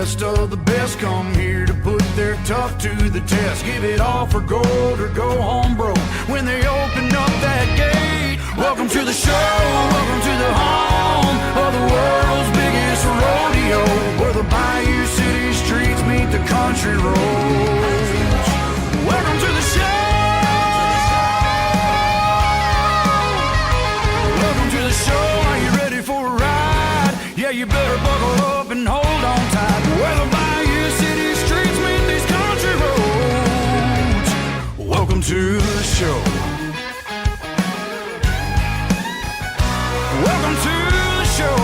best of the best come here to put their tough to the test. Give it all for gold or go home broke when they open up that gate. Welcome to the show, welcome to the home of the world's biggest rodeo, where the Bayou City streets meet the country roads. Welcome to the show. Welcome to the show. Are you ready for a ride? Yeah, you better buckle up and hold on tight. Where the Bayou City streets meet these country roads. Welcome to the show. Welcome to the show.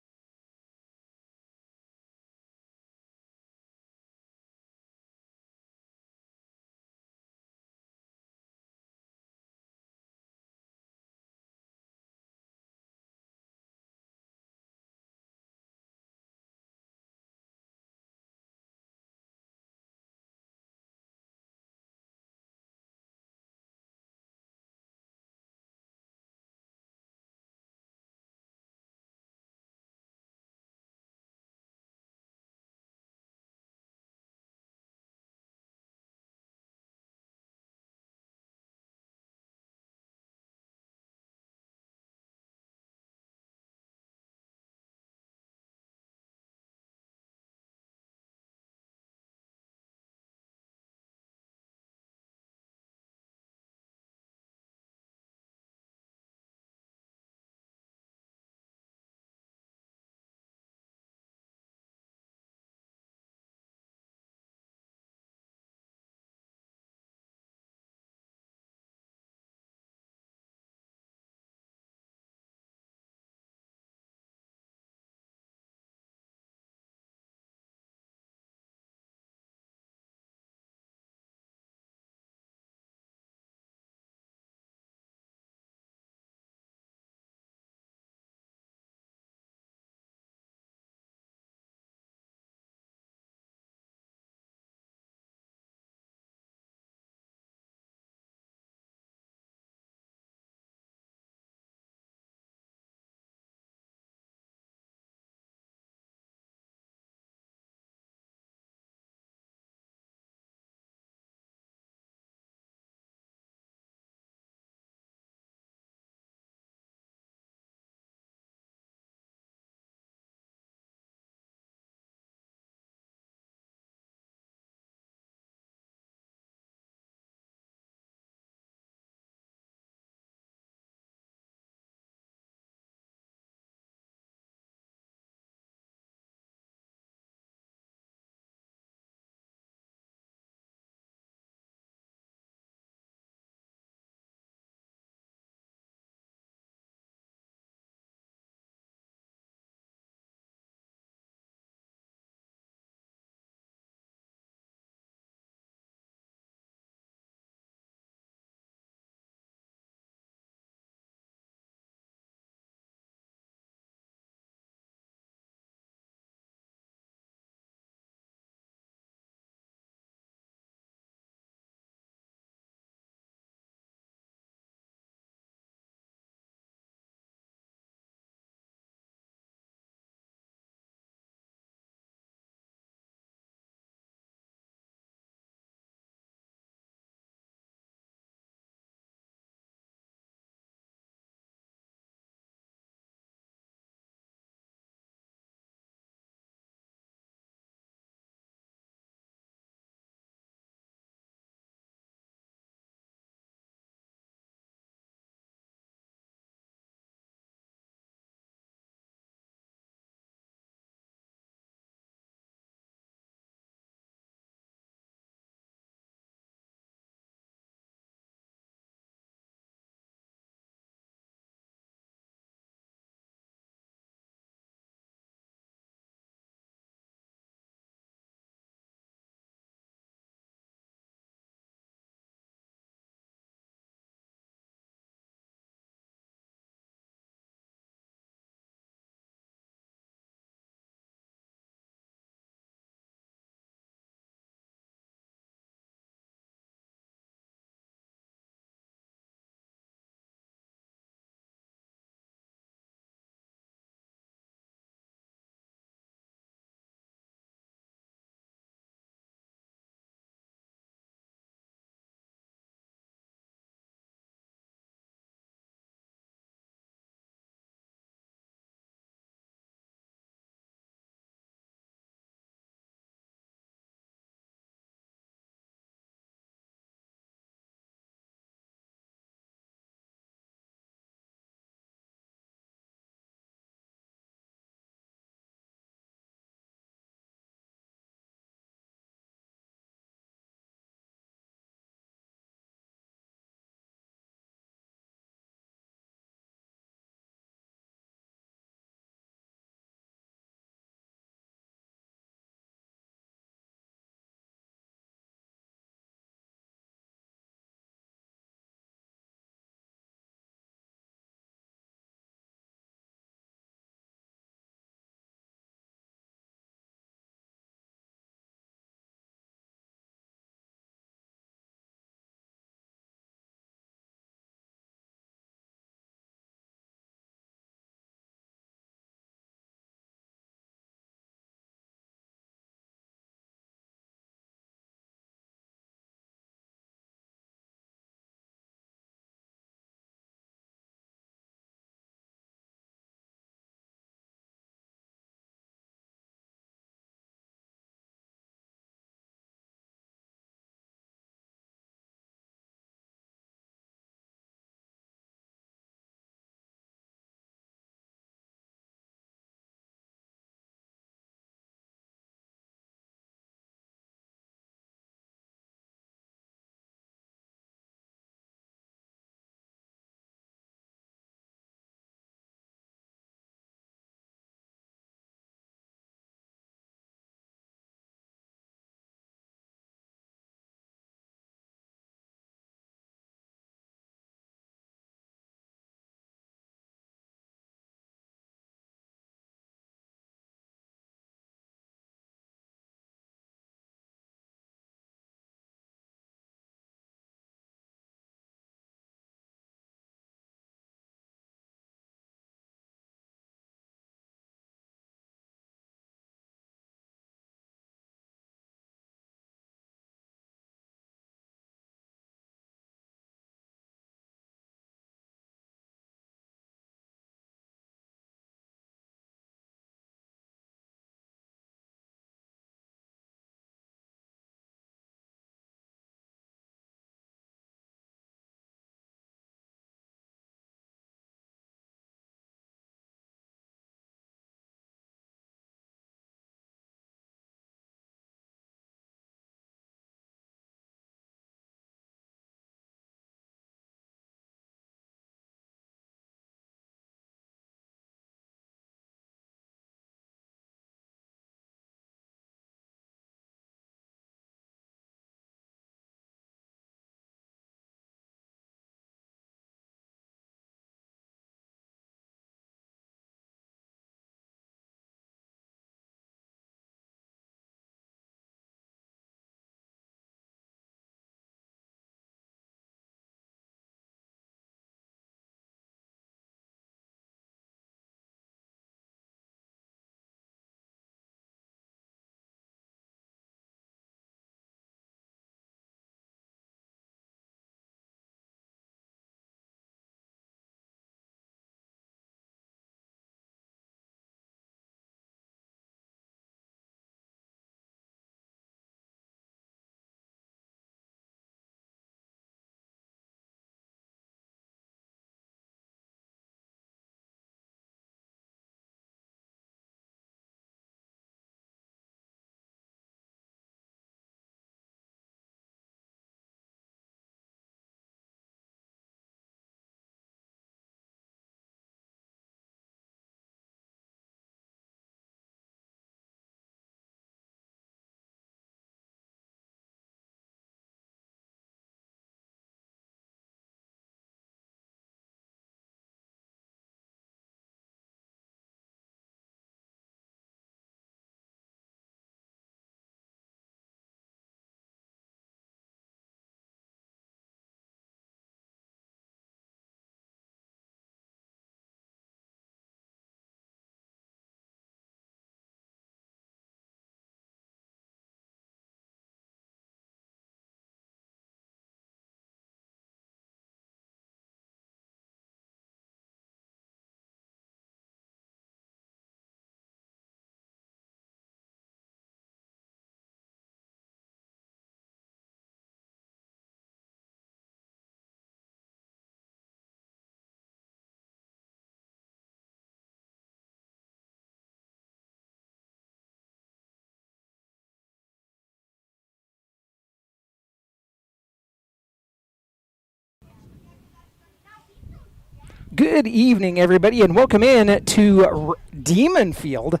Good evening, everybody, and welcome in to Demon Field.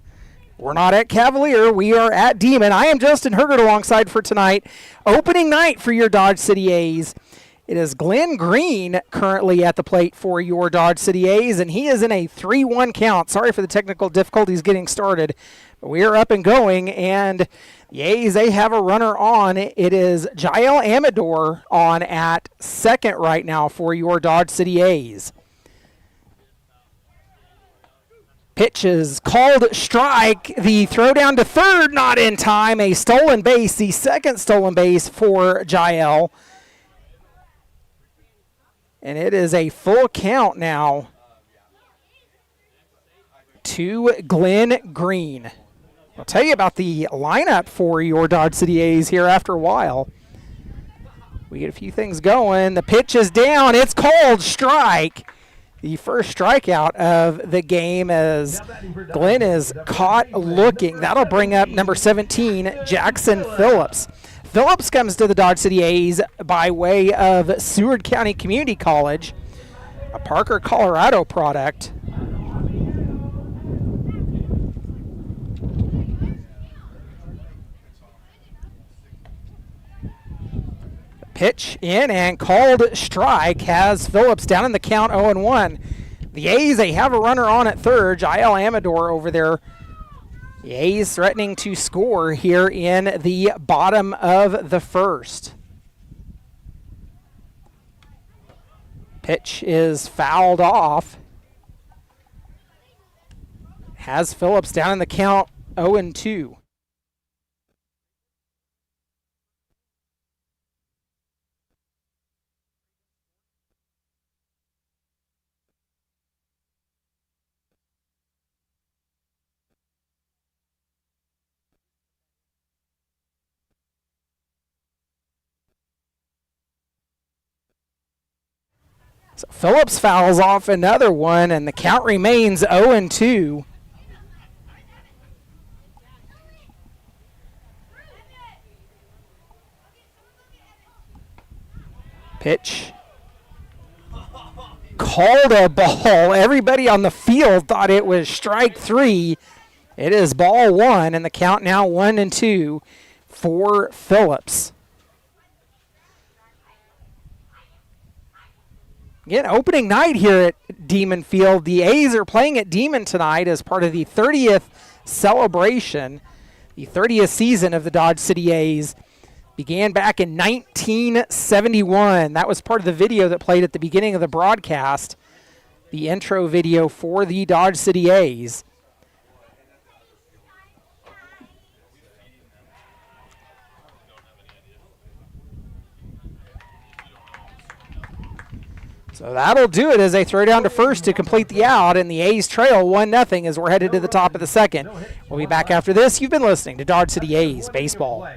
We're not at Cavalier, we are at Demon. I am Justin Hergert alongside for tonight. Opening night for your Dodge City A's. It is Glenn Green currently at the plate for your Dodge City A's, and he is in a 3-1 count. Sorry for the technical difficulties getting started, but we are up and going, and the A's, they have a runner on. It is Jael Amador on at second right now for your Dodge City A's. Pitch is called strike. The throw down to third, not in time. A stolen base, the second stolen base for Jael. And it is a full count now to Glenn Green. I'll tell you about the lineup for your Dodge City A's here after a while. We get a few things going. The pitch is down. It's called strike. The first strikeout of the game as Glenn is caught looking. That'll bring up number 17, Jackson Phillips. Phillips comes to the Dodge City A's by way of Seward County Community College, a Parker, Colorado product. Pitch in and called strike has Phillips down in the count 0-1. The A's, they have a runner on at third, Jael Amador over there. The A's threatening to score here in the bottom of the first. Pitch is fouled off. Has Phillips down in the count 0-2. So Phillips fouls off another one, and the count remains 0-2. Pitch. Called a ball. Everybody on the field thought it was strike three. It is ball one, and the count now 1-2 for Phillips. Again, opening night here at Demon Field. The A's are playing at Demon tonight as part of the 30th celebration. The 30th season of the Dodge City A's began back in 1971. That was part of the video that played at the beginning of the broadcast, the intro video for the Dodge City A's. So that'll do it as they throw down to first to complete the out, and the A's trail 1-0 as we're headed to the top of the second. We'll be back after this. You've been listening to Dodge City A's Baseball.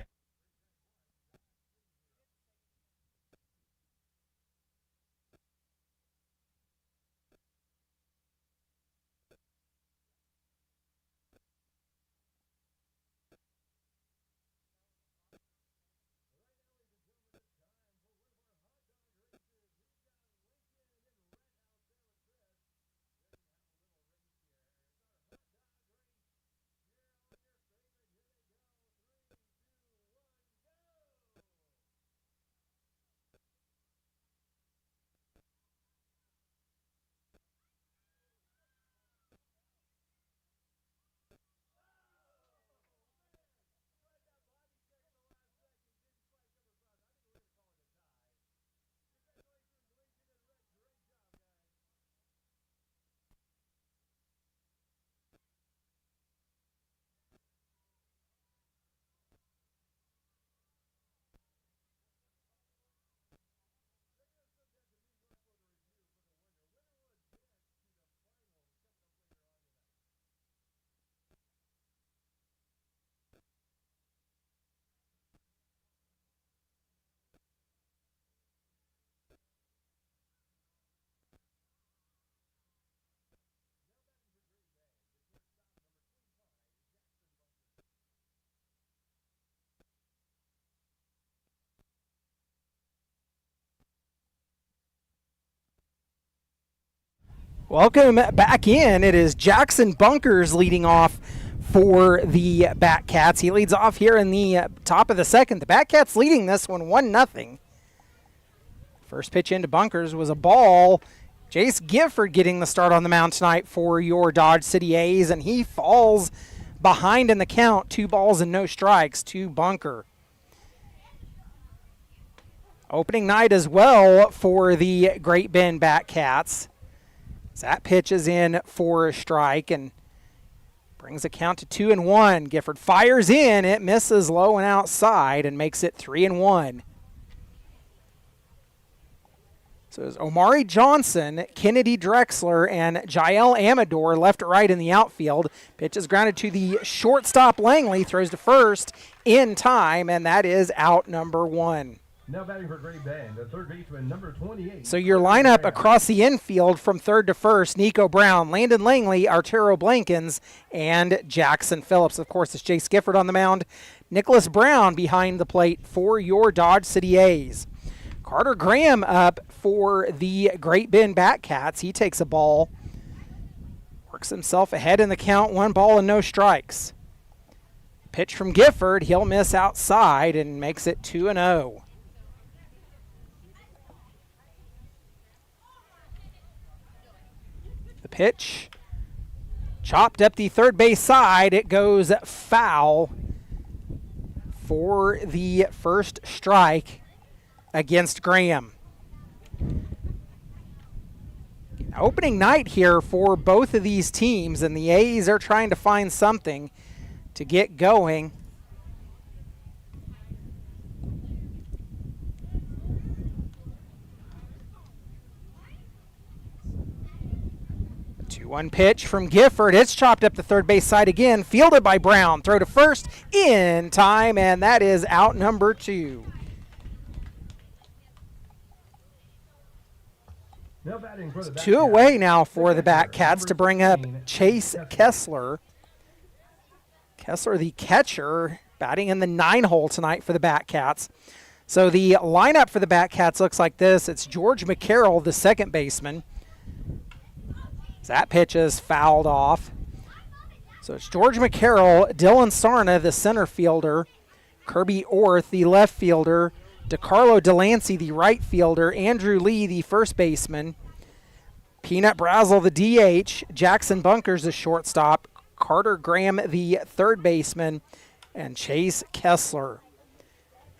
Welcome back in. It is Jackson Bunkers leading off for the Batcats. He leads off here in the top of the second. The Batcats leading this one 1-0. First pitch into Bunkers was a ball. Jace Gifford getting the start on the mound tonight for your Dodge City A's, and he falls behind in the count. 2 balls and no strikes to Bunker. Opening night as well for the Great Bend Batcats. That pitch is in for a strike and brings the count to 2-1. Gifford fires in. It misses low and outside and makes it 3-1. So it's Omari Johnson, Kennedy Drexler, and Jael Amador left to right in the outfield. Pitch is grounded to the shortstop. Langley throws to first in time, and that is out number 1. Now batting for Great Bend, the third baseman, number 28. So your lineup across the infield from third to first: Nico Brown, Landon Langley, Arturo Blankins, and Jackson Phillips. Of course, it's Jace Gifford on the mound. Nicholas Brown behind the plate for your Dodge City A's. Carter Graham up for the Great Bend Batcats. He takes a ball, works himself ahead in the count, 1 ball and no strikes. Pitch from Gifford, he'll miss outside and makes it 2-0. The pitch chopped up the third base side. It goes foul for the first strike against Graham. Opening night here for both of these teams, and the A's are trying to find something to get going. A 2-1 pitch from Gifford. It's chopped up the third base side again, fielded by Brown. Throw to first in time, and that is out number 2. Now batting for the 2 away now for the Batcats to bring up Chase Kessler. Kessler, the catcher, batting in the 9 hole tonight for the Batcats. So the lineup for the Batcats looks like this. It's George McCarroll, the second baseman. That pitch is fouled off. So it's George McCarroll, Dylan Sarna, the center fielder, Kirby Orth, the left fielder, DeCarlo Delancey, the right fielder, Andrew Lee, the first baseman, Peanut Brazel, the DH, Jackson Bunkers, the shortstop, Carter Graham, the third baseman, and Chase Kessler.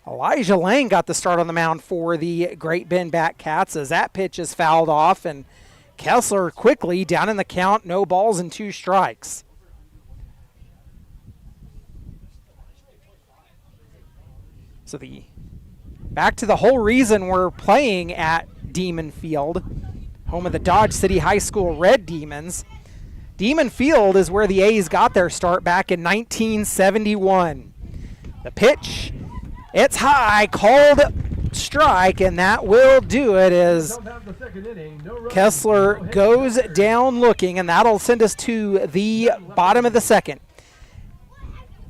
Elijah Lang got the start on the mound for the Great Bend Batcats as that pitch is fouled off, and Kessler quickly down in the count, no balls and 2 strikes. So back to the whole reason we're playing at Demon Field, home of the Dodge City High School Red Demons. Demon Field is where the A's got their start back in 1971. The pitch, it's high, called strike, and that will do it as Kessler goes down looking, and that'll send us to the bottom of the second.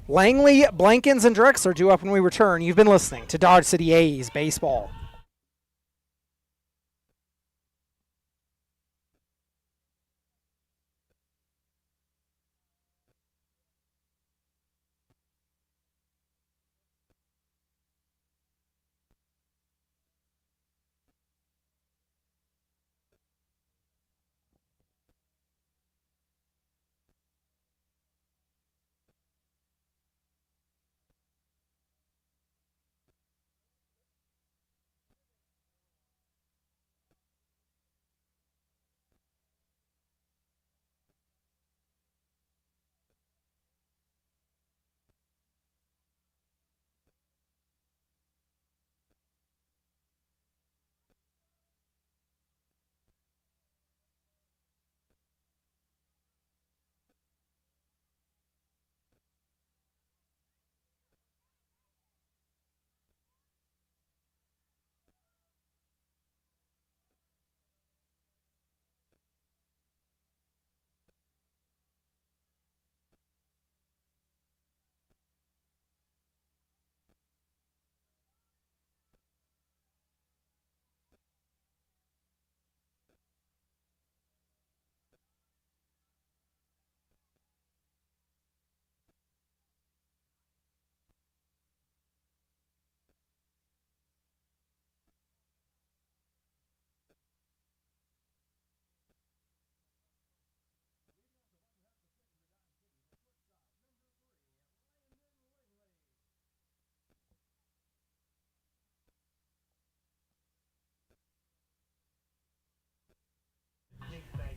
Langley, Blankins, and Drexler due up when we return. You've been listening to Dodge City A's Baseball.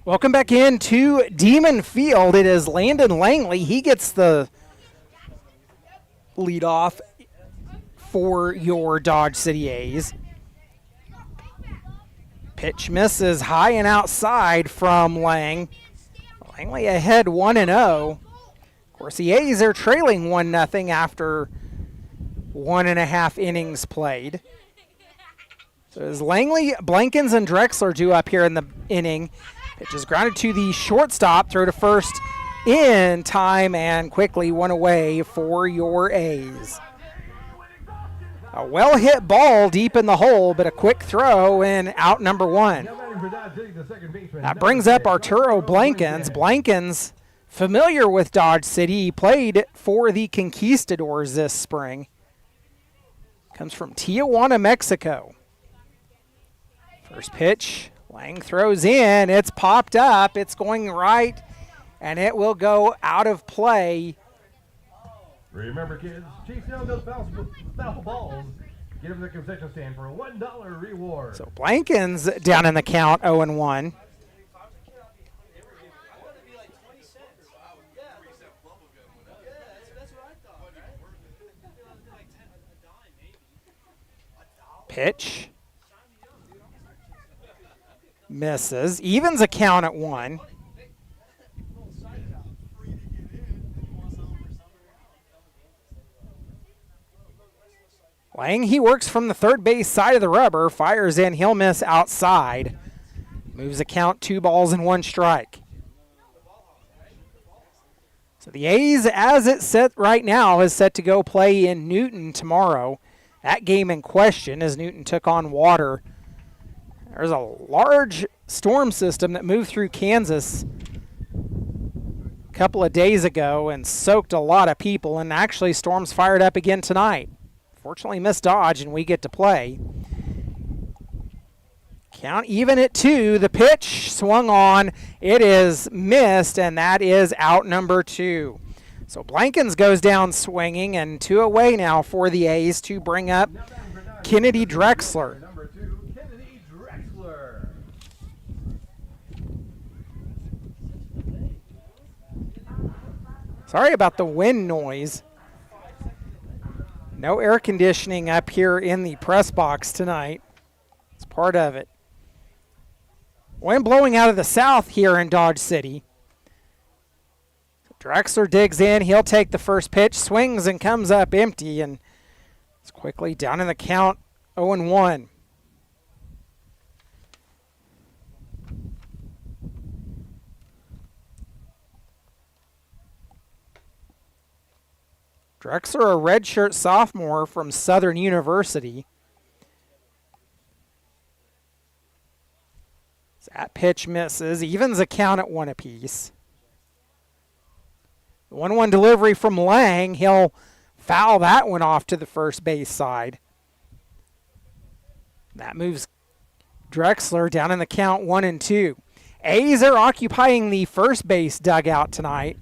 Welcome back into Demon Field. It is Landon Langley. He gets the lead off for your Dodge City A's. Pitch misses high and outside from Lang. Langley ahead 1-0. Of course, the A's are trailing 1-0 after 1.5 innings played. So as Langley, Blankens, and Drexler do up here in the inning. Pitch is grounded to the shortstop, throw to first in time, and quickly one away for your A's. A well-hit ball deep in the hole, but a quick throw and out number one. That brings up Arturo Blankens. Blankens, familiar with Dodge City, he played for the Conquistadors this spring. Comes from Tijuana, Mexico. First pitch, Lang throws in. It's popped up. It's going right, and it will go out of play. Remember, kids, chase down those foul balls. Get them to the concession stand for a $1 reward. So Blankens down in the count, 0-1. Pitch. Misses. Evens a count at 1. Lang, he works from the third base side of the rubber, fires in, he'll miss outside. Moves the count 2 balls and 1 strike. So the A's, as it's set right now, is set to go play in Newton tomorrow. That game in question as Newton took on Water. There's a large storm system that moved through Kansas a couple of days ago and soaked a lot of people, and actually storms fired up again tonight. Fortunately missed Dodge, and we get to play. Count even at 2. The pitch swung on. It is missed, and that is out number 2. So Blankens goes down swinging, and 2 away now for the A's to bring up Kennedy Drexler. Number 2, Kennedy Drexler. Sorry about the wind noise. No air conditioning up here in the press box tonight. It's part of it. Wind blowing out of the south here in Dodge City. Drexler digs in. He'll take the first pitch, swings and comes up empty, and it's quickly down in the count, 0-1. Drexler, a redshirt sophomore from Southern University. That pitch misses. Evens a count at 1 apiece. 1-1 delivery from Lang. He'll foul that one off to the first base side. That moves Drexler down in the count 1-2. A's are occupying the first base dugout tonight.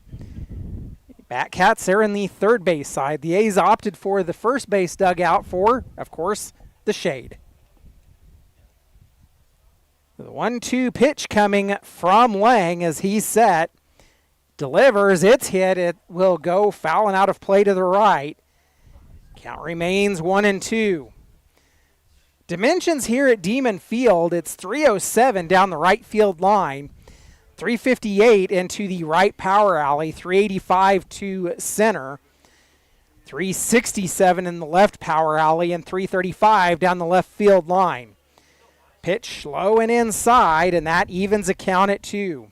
Batcats are in the third base side. The A's opted for the first base dugout for, of course, the shade. The 1-2 pitch coming from Lang as he's set. Delivers, it's hit. It will go fouling out of play to the right. Count remains 1-2. Dimensions here at Demon Field, it's 307 down the right field line. 358 into the right power alley, 385 to center, 367 in the left power alley, and 335 down the left field line. Pitch low and inside, and that evens a count at 2.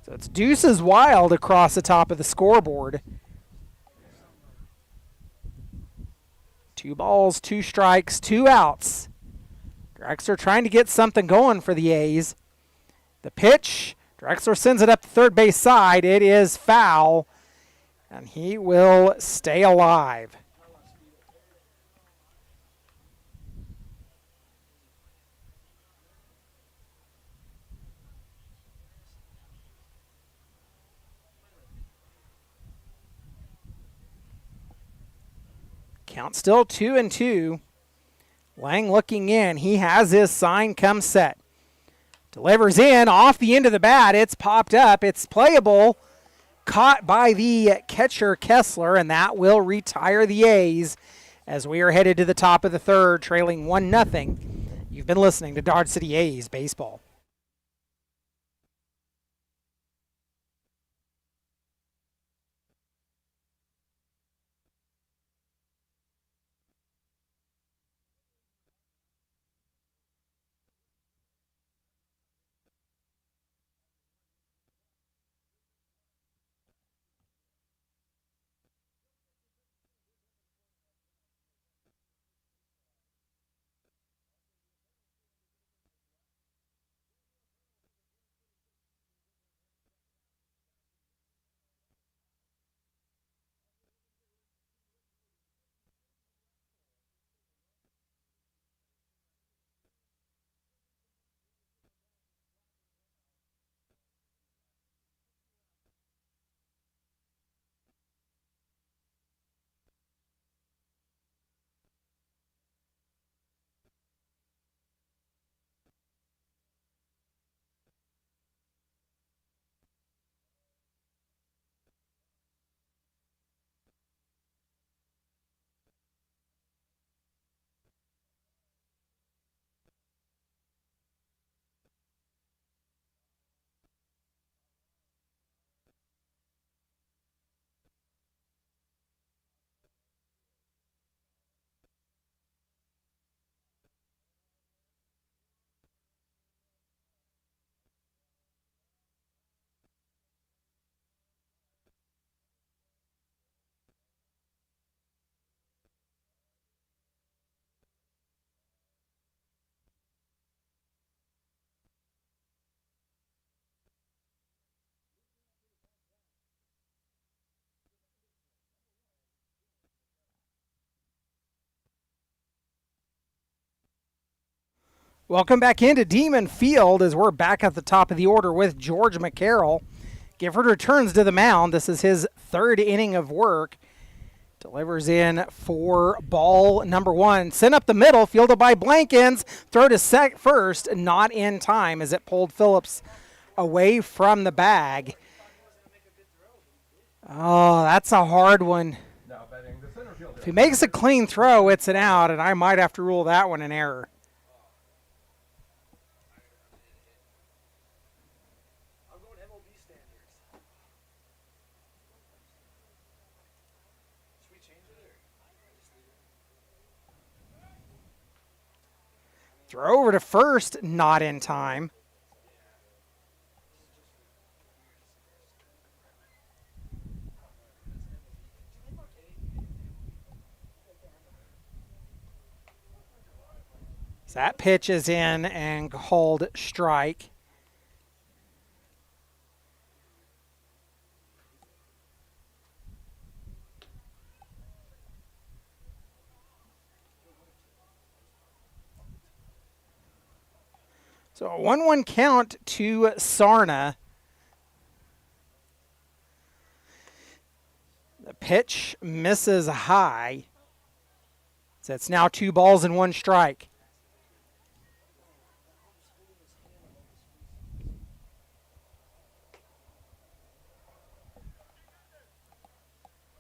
So it's deuces wild across the top of the scoreboard. 2 balls, 2 strikes, 2 outs. Drexler trying to get something going for the A's. The pitch, Drexler sends it up the third base side. It is foul, and he will stay alive. Count still 2-2. Lang looking in. He has his sign come set. Delivers in off the end of the bat. It's popped up. It's playable. Caught by the catcher Kessler, and that will retire the A's as we are headed to the top of the third, trailing 1-0. You've been listening to Dodge City A's baseball. Welcome back into Demon Field as we're back at the top of the order with George McCarroll. Gifford returns to the mound. This is his third inning of work. Delivers in for ball number one. Sent up the middle, fielded by Blankens. Throw to first, not in time as it pulled Phillips away from the bag. Oh, that's a hard one. If he makes a clean throw, it's an out, and I might have to rule that one an error. Throw over to first, not in time. So that pitch is in and called strike. So a 1-1 count to Sarna. The pitch misses high. So it's now 2 balls and 1 strike.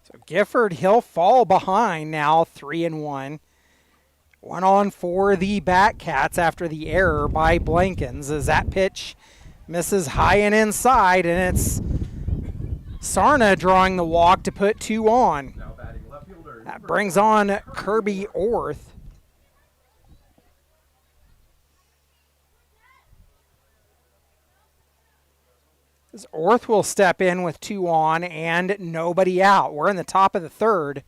So Gifford, he'll fall behind now, 3-1. 1 on for the Batcats after the error by Blankens as that pitch misses high and inside, and it's Sarna drawing the walk to put 2 on. Now batting left fielder. That brings on Kirby Orth. As Orth will step in with 2 on and nobody out. We're in the top of the third.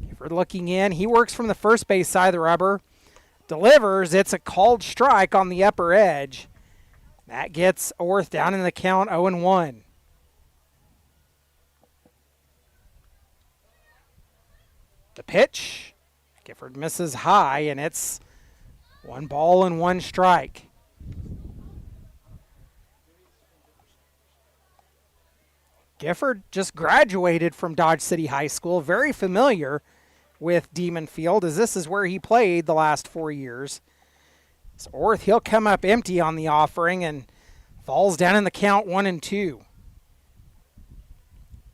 Gifford looking in. He works from the first base side of the rubber. Delivers. It's a called strike on the upper edge. That gets Orth down in the count 0-1. The pitch. Gifford misses high, and it's 1 ball and 1 strike. Gifford just graduated from Dodge City High School, very familiar with Demon Field, as this is where he played the last 4 years. So Orth, he'll come up empty on the offering and falls down in the count 1-2.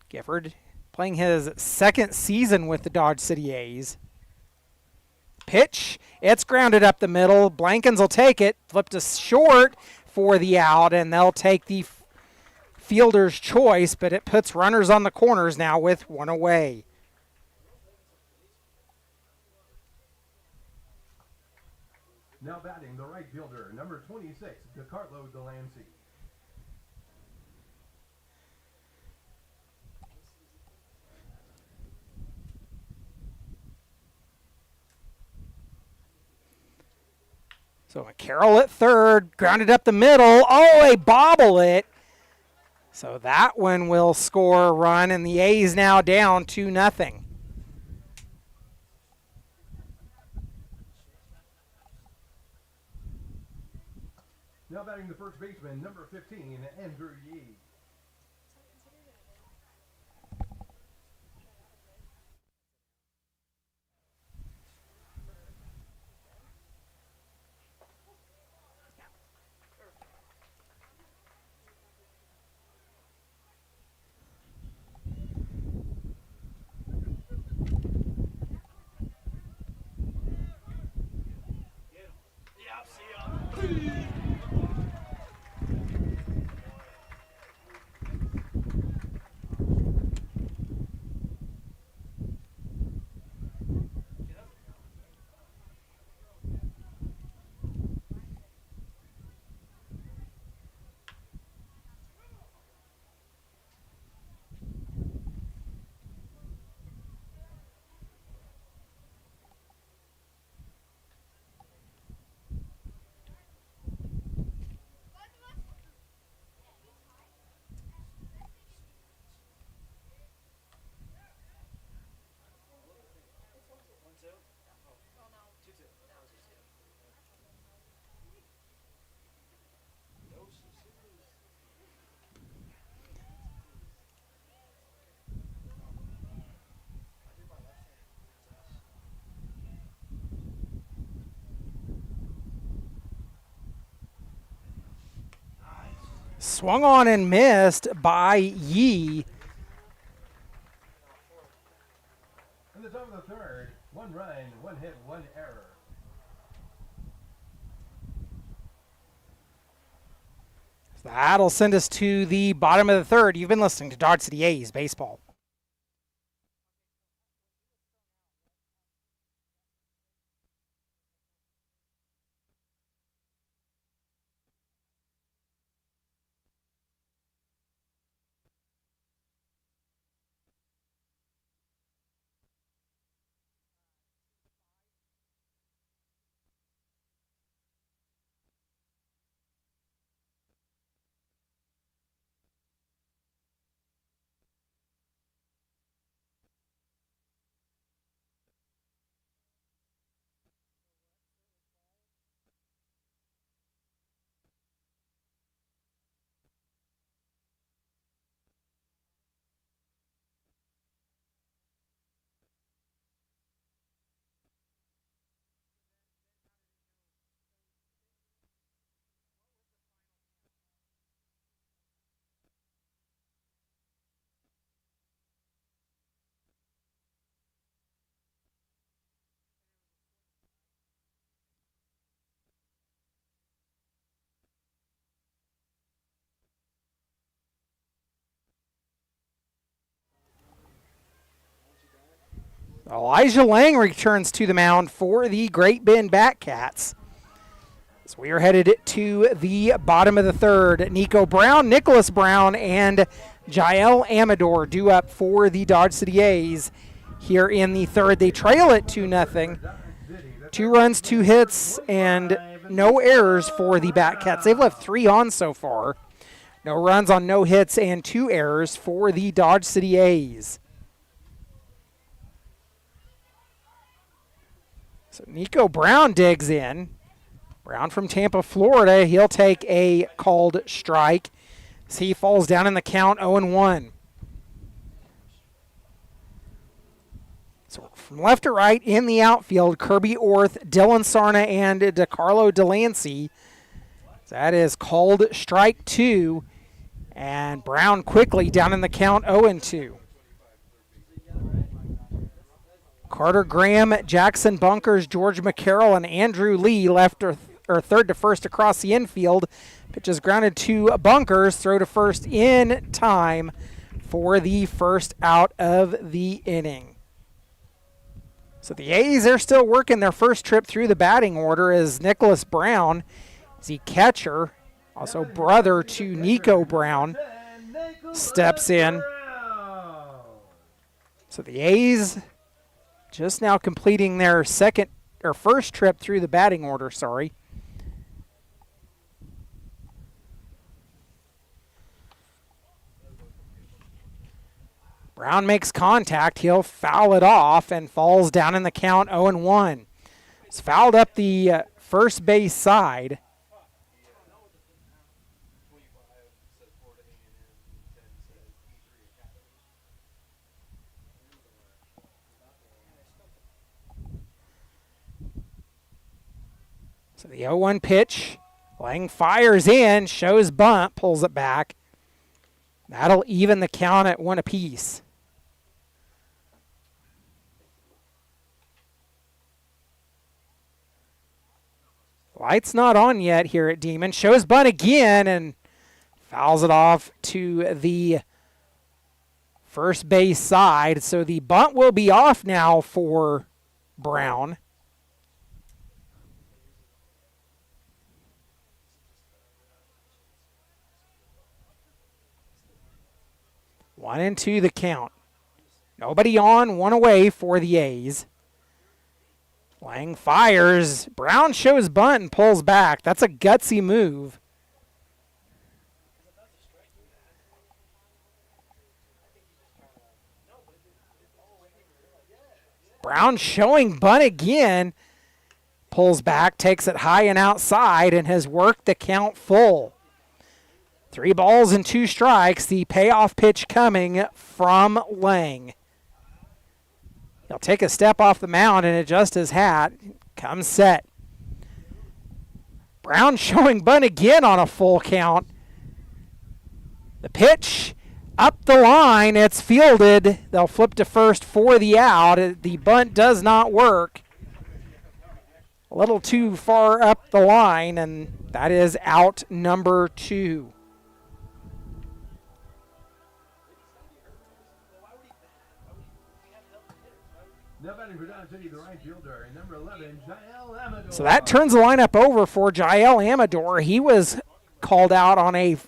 Gifford playing his second season with the Dodge City A's. Pitch, it's grounded up the middle. Blankens will take it, flipped to short for the out, and they'll take the fielder's choice, but it puts runners on the corners now with one away. Now batting the right fielder, number 26, DeCarlo Delancey. So McCarroll at third, grounded up the middle. Oh, they bobble it. So that one will score a run, and the A's now down 2-0. Now batting the first baseman, number 15, Andrew Yee. Swung on and missed by Yee. In the top of the third, 1 run, 1 hit, 1 error. That'll send us to the bottom of the third. You've been listening to Dodge City A's Baseball. Elijah Lang returns to the mound for the Great Bend Batcats. So we are headed to the bottom of the third. Nico Brown, Nicholas Brown, and Jael Amador due up for the Dodge City A's here in the third. They trail it 2-0. 2 runs, 2 hits, and no errors for the Batcats. They've left 3 on so far. No runs on no hits and 2 errors for the Dodge City A's. So Nico Brown digs in. Brown from Tampa, Florida. He'll take a called strike as he falls down in the count 0-1. So from left to right in the outfield, Kirby Orth, Dylan Sarna, and DeCarlo Delancey. That is called strike 2. And Brown quickly down in the count 0-2. Carter Graham, Jackson Bunkers, George McCarroll, and Andrew Lee left or third to first across the infield. Pitch is grounded to Bunkers. Throw to first in time for the first out of the inning. So the A's are still working their first trip through the batting order as Nicholas Brown is the catcher, also brother to Nico Brown, steps in. So the A's just now completing their first trip through the batting order, sorry. Brown makes contact. He'll foul it off and falls down in the count 0-1. It's fouled up the first base side. So the 0-1 pitch. Lang fires in, shows bunt, pulls it back. That'll even the count at 1 apiece. Light's not on yet here at Demon. Shows bunt again and fouls it off to the first base side. So the bunt will be off now for Brown. One and two the count. Nobody on, one away for the A's. Lang fires. Brown shows bunt and pulls back. That's a gutsy move. Brown showing bunt again. Pulls back, takes it high and outside, and has worked the count full. 3 balls and 2 strikes. The payoff pitch coming from Lang. He'll take a step off the mound and adjust his hat. Comes set. Brown showing bunt again on a full count. The pitch up the line. It's fielded. They'll flip to first for the out. The bunt does not work. A little too far up the line, and that is out number 2. So that turns the lineup over for Jael Amador. He was called out on a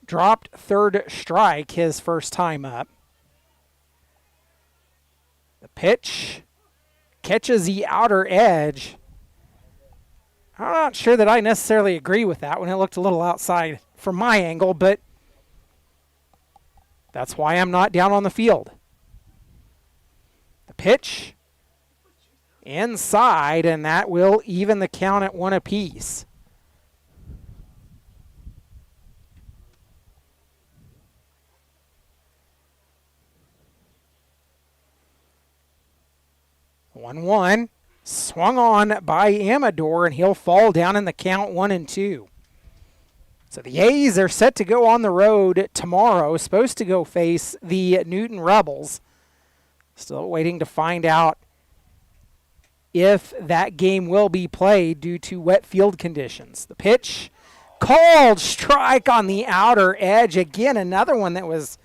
dropped third strike his first time up. The pitch catches the outer edge. I'm not sure that I necessarily agree with that one. It looked a little outside from my angle, but that's why I'm not down on the field. The pitch inside, and that will even the count at 1 apiece. One swung on by Amador, and he'll fall down in the count 1-2. So the A's are set to go on the road tomorrow, supposed to go face the Newton Rebels. Still waiting to find out if that game will be played due to wet field conditions. The pitch, called strike on the outer edge. Again, another one that was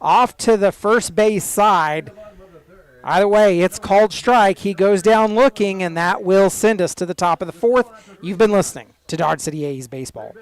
off to the first base side. Either way, it's called strike. He goes down looking, and that will send us to the top of the 4th. You've been listening to Dodge City A's Baseball.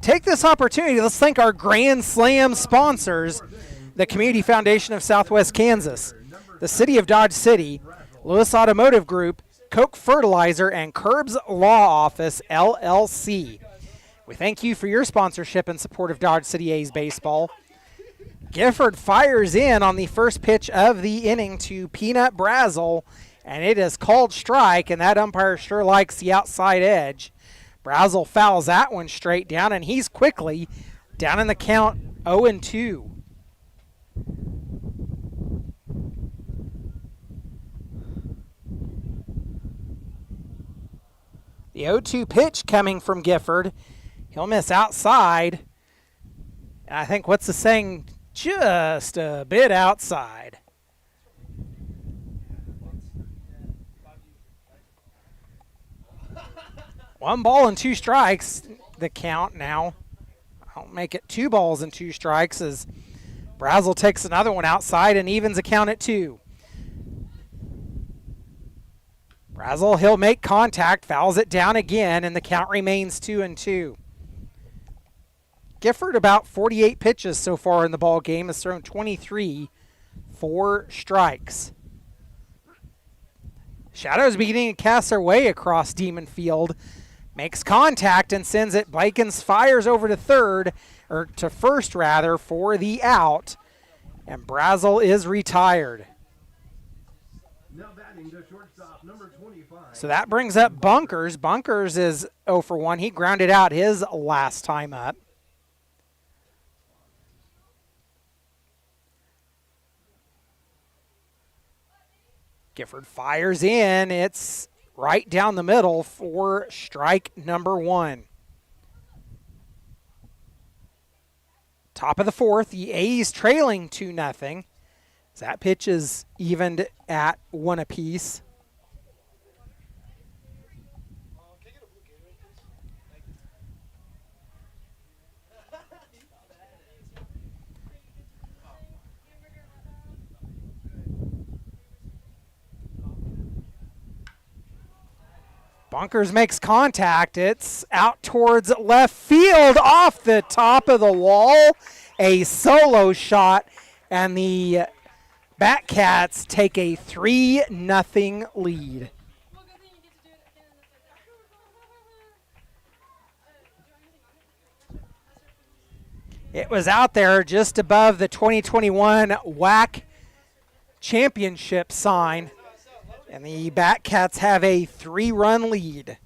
take this opportunity. Let's thank our Grand Slam sponsors, the Community Foundation of Southwest Kansas, the City of Dodge City, Lewis Automotive Group, Koch Fertilizer, and Curbs Law Office, LLC. We thank you for your sponsorship and support of Dodge City A's baseball. Gifford fires in on the first pitch of the inning to Peanut Brazel, and it is called strike, and that umpire sure likes the outside edge. Brazel fouls that one straight down, and he's quickly down in the count 0-2. The 0-2 pitch coming from Gifford. He'll miss outside. And I think, what's the saying? Just a bit outside. One ball and two strikes, the count now. I'll make it 2 balls and 2 strikes as Brazel takes another one outside and evens the count at 2. Brazel, he'll make contact, fouls it down again, and the count remains 2-2. Gifford, about 48 pitches so far in the ball game, has thrown 23, 4 strikes. Shadows beginning to cast their way across Demon Field. Makes contact and sends it. Bikens fires over to first rather, for the out. And Brazel is retired. Now batting to shortstop, number 25. So that brings up Bunkers. Bunkers is 0 for 1. He grounded out his last time up. Gifford fires in. It's right down the middle for strike number 1. Top of the 4th, the A's trailing 2-0. That pitch is evened at 1 apiece. Bunkers makes contact. It's out towards left field off the top of the wall. A solo shot, and the Batcats take a 3-0 lead. It was out there just above the 2021 WAC championship sign. And the Batcats have a 3-run lead.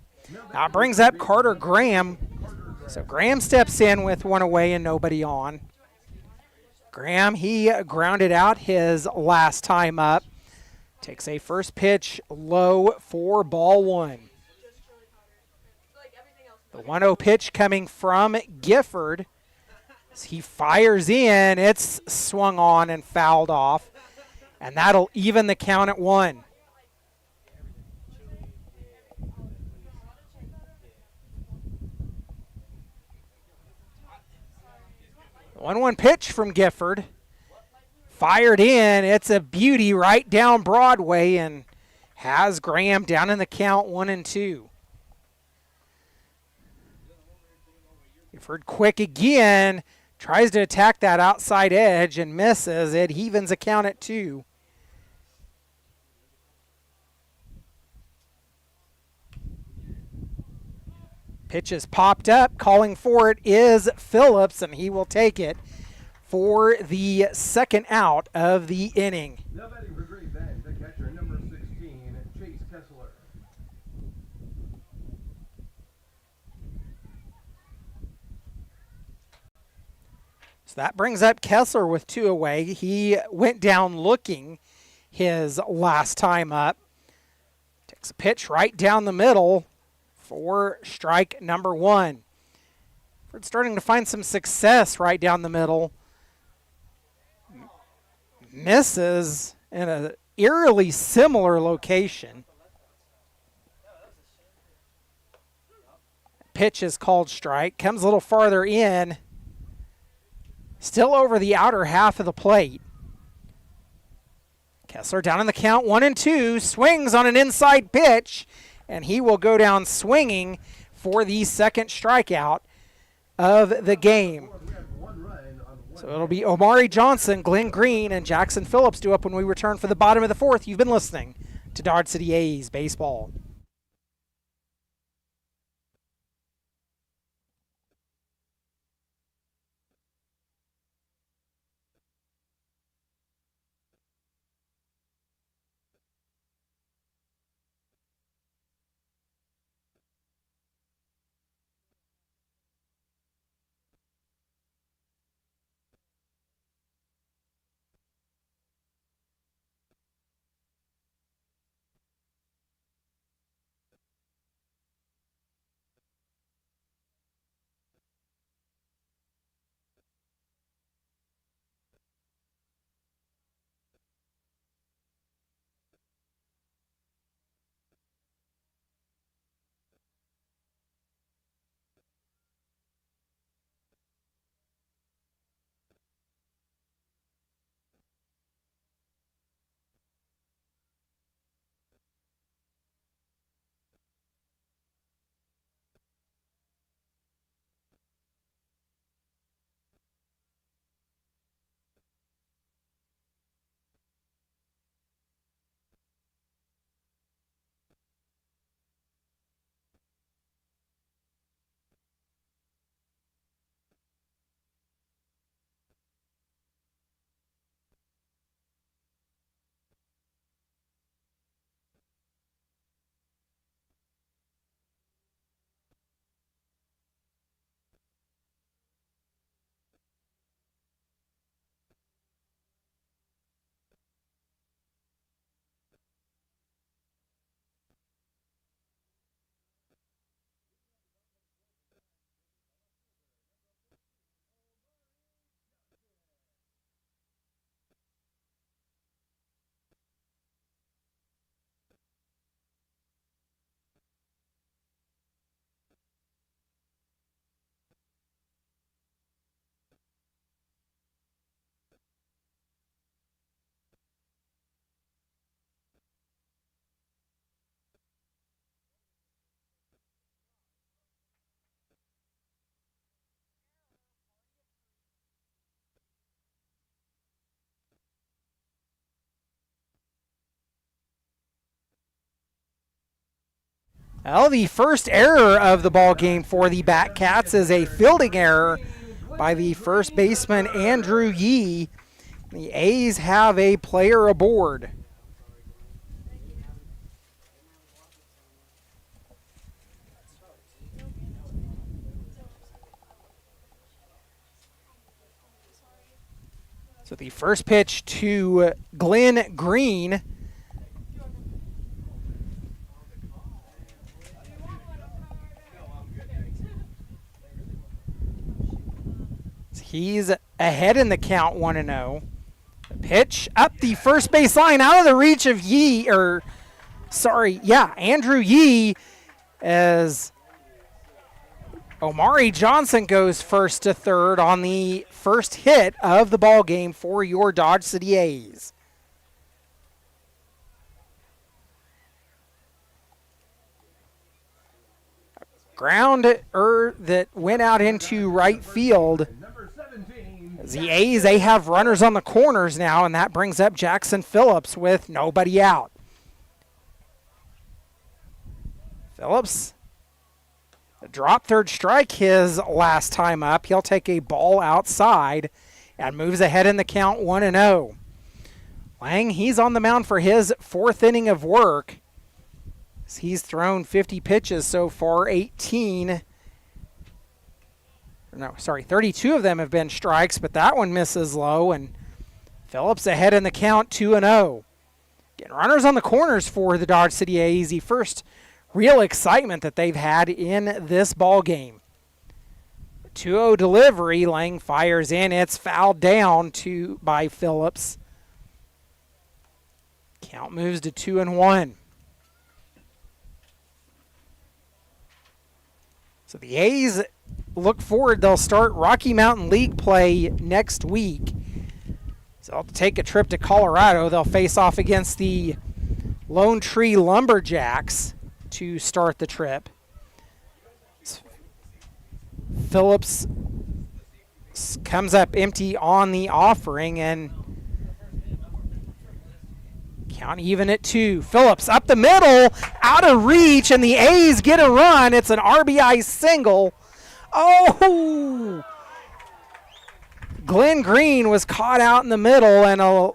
Now it brings up Carter Graham. So Graham steps in with one away and nobody on. Graham, he grounded out his last time up. Takes a first pitch low for ball 1. The 1-0 pitch coming from Gifford. As he fires in, it's swung on and fouled off. And that'll even the count at 1. The 1-1 pitch from Gifford. Fired in. It's a beauty right down Broadway and has Graham down in the count 1-2. Gifford quick again. Tries to attack that outside edge and misses. It evens a count at 2. Pitch is popped up. Calling for it is Phillips, and he will take it for the second out of the inning. Now batting for Great Bend, the catcher, number 16, Chase Kessler. So that brings up Kessler with 2 away. He went down looking his last time up. Takes a pitch right down the middle for strike number 1. We're starting to find some success right down the middle. Misses in an eerily similar location. Pitch is called strike. Comes a little farther in. Still over the outer half of the plate. Kessler down in the count 1-2. Swings on an inside pitch. And he will go down swinging for the second strikeout. of the game. So it'll be Omari Johnson, Glenn Green, and Jackson Phillips due up when we return for the bottom of the fourth. You've been listening to Dodge City A's Baseball. Well, the first error of the ball game for the Batcats is a fielding error by the first baseman, Andrew Yee. The A's have a player aboard. So the first pitch to Glenn Green. He's ahead in the count, 1-0. Pitch up the first base line, out of the reach of Andrew Yee, as Omari Johnson goes first to third on the first hit of the ball game for your Dodge City A's. Grounder that went out into right field. The A's, they have runners on the corners now, and that brings up Jackson Phillips with nobody out. Phillips dropped third strike his last time up. He'll take a ball outside and moves ahead in the count, 1-0. Lang, he's on the mound for his fourth inning of work. He's thrown 50 pitches so far, 32 of them have been strikes, but that one misses low, and Phillips ahead in the count, 2-0. Getting runners on the corners for the Dodge City A's, the first real excitement that they've had in this ball game. 2-0 delivery, Lang fires in, it's fouled down by Phillips. Count moves to 2-1. So the A's look forward. They'll start Rocky Mountain League play next week. So they'll take a trip to Colorado. They'll face off against the Lone Tree Lumberjacks to start the trip. Phillips comes up empty on the offering, and count even at 2. Phillips up the middle, out of reach, and the A's get a run. It's an RBI single. Oh! Glenn Green was caught out in the middle, and a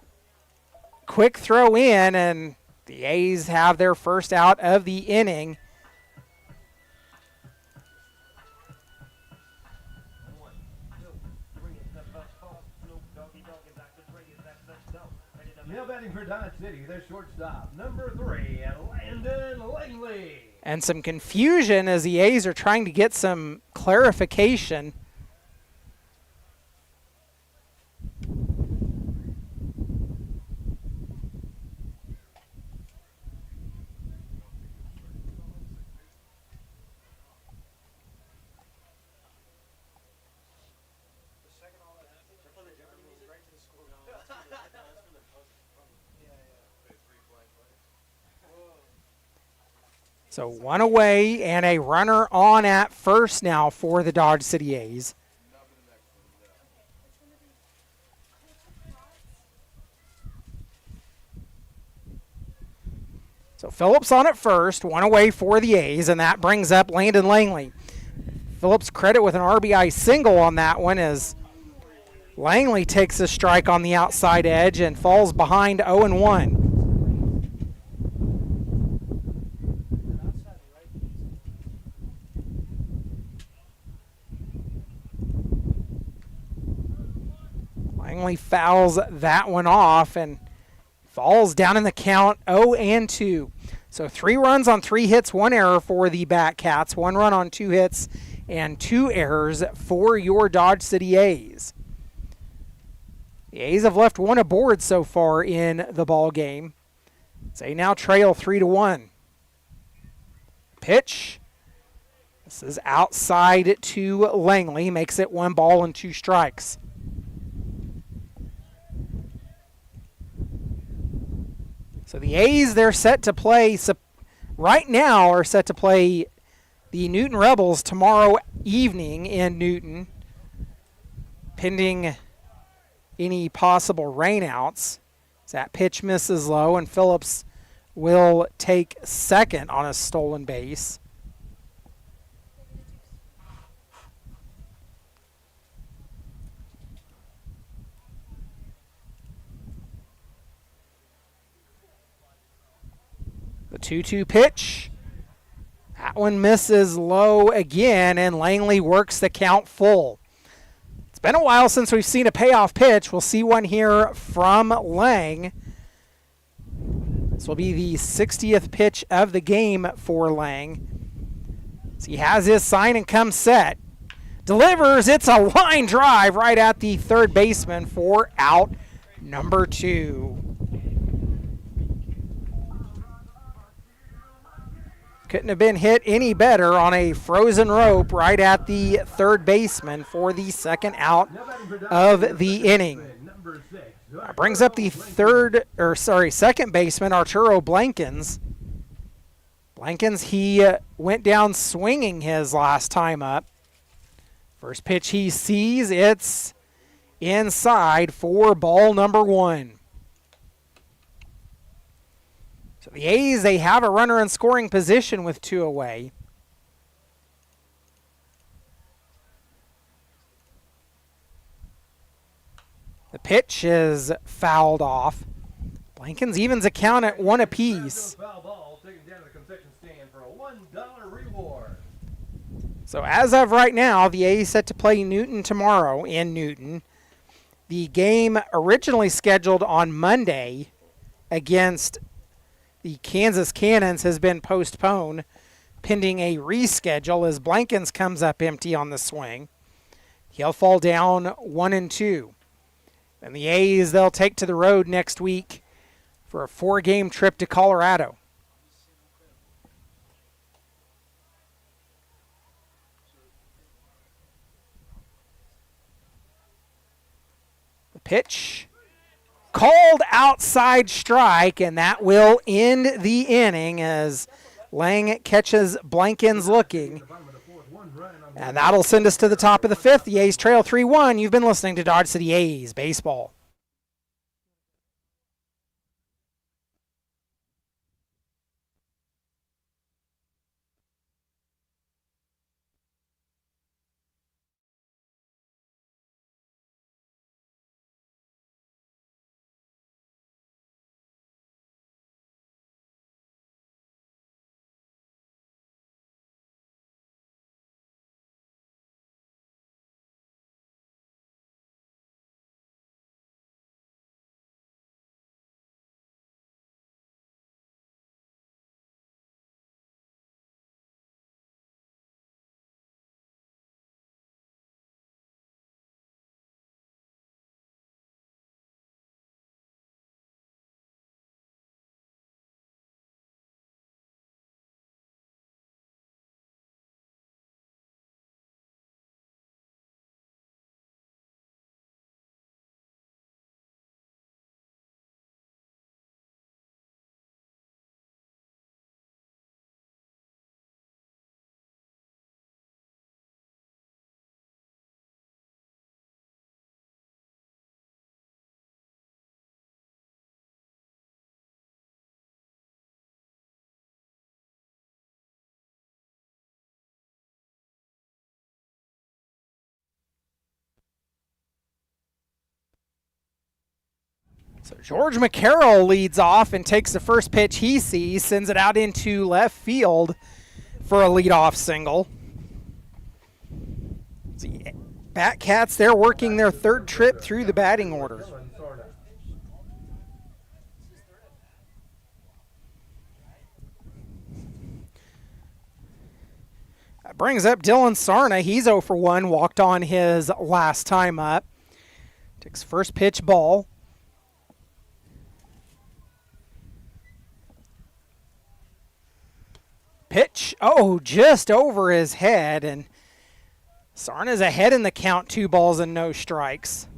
quick throw in, and the A's have their first out of the inning. Now batting for Dodge City, their shortstop, number 3, Landon Langley. And some confusion as the A's are trying to get some clarification. So 1 away and a runner on at first now for the Dodge City A's. So Phillips on at first, 1 away for the A's, and that brings up Landon Langley. Phillips credit with an RBI single on that one as Langley takes a strike on the outside edge and falls behind 0-1. Langley fouls that one off and falls down in the count 0-2. So 3 runs on 3 hits, 1 error for the Batcats, 1 run on 2 hits and 2 errors for your Dodge City A's. The A's have left 1 aboard so far in the ball game. They now trail 3-1. Pitch. This is outside to Langley, makes it 1 ball and 2 strikes. So the A's, they're set to play, right now are set to play the Newton Rebels tomorrow evening in Newton, pending any possible rainouts. That pitch misses low, and Phillips will take second on a stolen base. The 2-2 pitch. That one misses low again, and Langley works the count full. It's been a while since we've seen a payoff pitch. We'll see one here from Lang. This will be the 60th pitch of the game for Lang. So he has his sign and comes set. Delivers. It's a line drive right at the third baseman for out number 2. Couldn't have been hit any better on a frozen rope right at the third baseman for the second out of the inning. That brings up the second baseman, Arturo Blankins. Blankins, he went down swinging his last time up. First pitch he sees, it's inside for ball number 1. So the A's, they have a runner in scoring position with 2 away. The pitch is fouled off. Blankins evens a count at 1 apiece. Foul ball taken down to the concession stand for a $1 reward. So as of right now, the A's set to play Newton tomorrow in Newton. The game originally scheduled on Monday against the Kansas Cannons has been postponed pending a reschedule as Blankins comes up empty on the swing. He'll fall down 1-2. And the A's, they'll take to the road next week for a 4-game trip to Colorado. The pitch. Called outside strike, and that will end the inning as Lang catches Blankins looking. And that'll send us to the top of the fifth. The A's trail 3-1. You've been listening to Dodge City A's Baseball. So George McCarroll leads off and takes the first pitch he sees, sends it out into left field for a leadoff single. The Batcats, they're working their third trip through the batting order. That brings up Dylan Sarna. He's 0 for 1, walked on his last time up. Takes first pitch ball. Pitch, just over his head, and Sarna's ahead in the count, 2 balls and no strikes.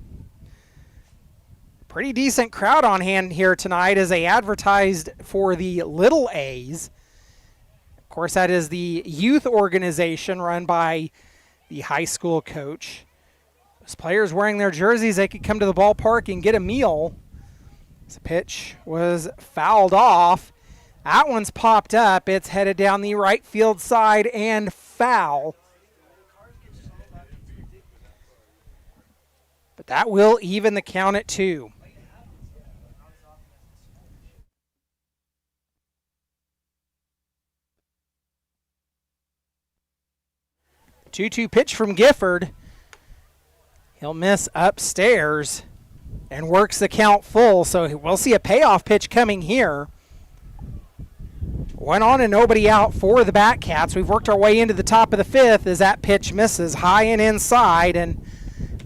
Pretty decent crowd on hand here tonight as they advertised for the Little A's. Of course, that is the youth organization run by the high school coach. Those players wearing their jerseys, they could come to the ballpark and get a meal. This pitch was fouled off. That one's popped up. It's headed down the right field side and foul. But that will even the count at 2. Two-two pitch from Gifford. He'll miss upstairs and works the count full, so we'll see a payoff pitch coming here. Went on and nobody out for the Batcats. We've worked our way into the top of the fifth as that pitch misses high and inside, and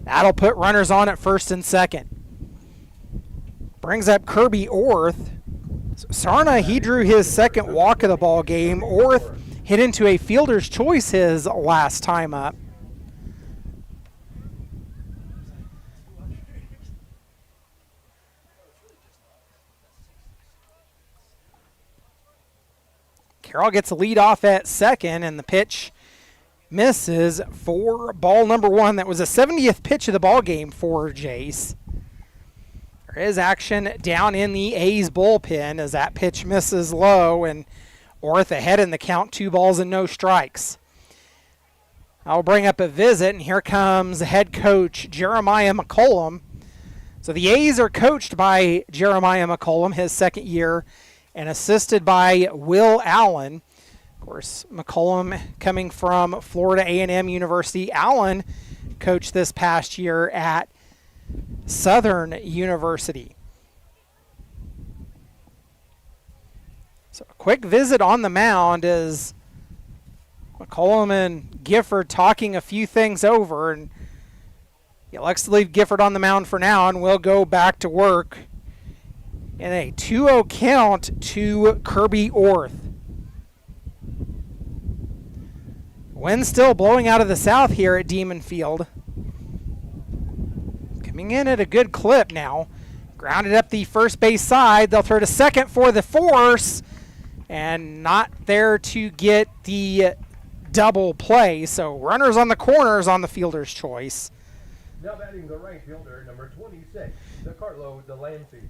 that'll put runners on at first and second. Brings up Kirby Orth. Sarna, he drew his second walk of the ball game. Orth hit into a fielder's choice his last time up. Carroll gets a lead off at second, and the pitch misses for ball number 1. That was the 70th pitch of the ball game for Jace. There is action down in the A's bullpen as that pitch misses low, and Orth ahead in the count, 2 balls and no strikes. I'll bring up a visit, and here comes head coach Jeremiah McCollum. So the A's are coached by Jeremiah McCollum, his second year, and assisted by Will Allen. Of course, McCollum coming from Florida A&M University. Allen coached this past year at Southern University. So a quick visit on the mound as McCollum and Gifford talking a few things over, and he elects to leave Gifford on the mound for now, and we'll go back to work in a 2-0 count to Kirby Orth. Wind still blowing out of the south here at Demon Field. Coming in at a good clip now. Grounded up the first base side. They'll throw to second for the force. And not there to get the double play. So runners on the corners on the fielder's choice. Now batting the right fielder, number 26, DeCarlo Delancey.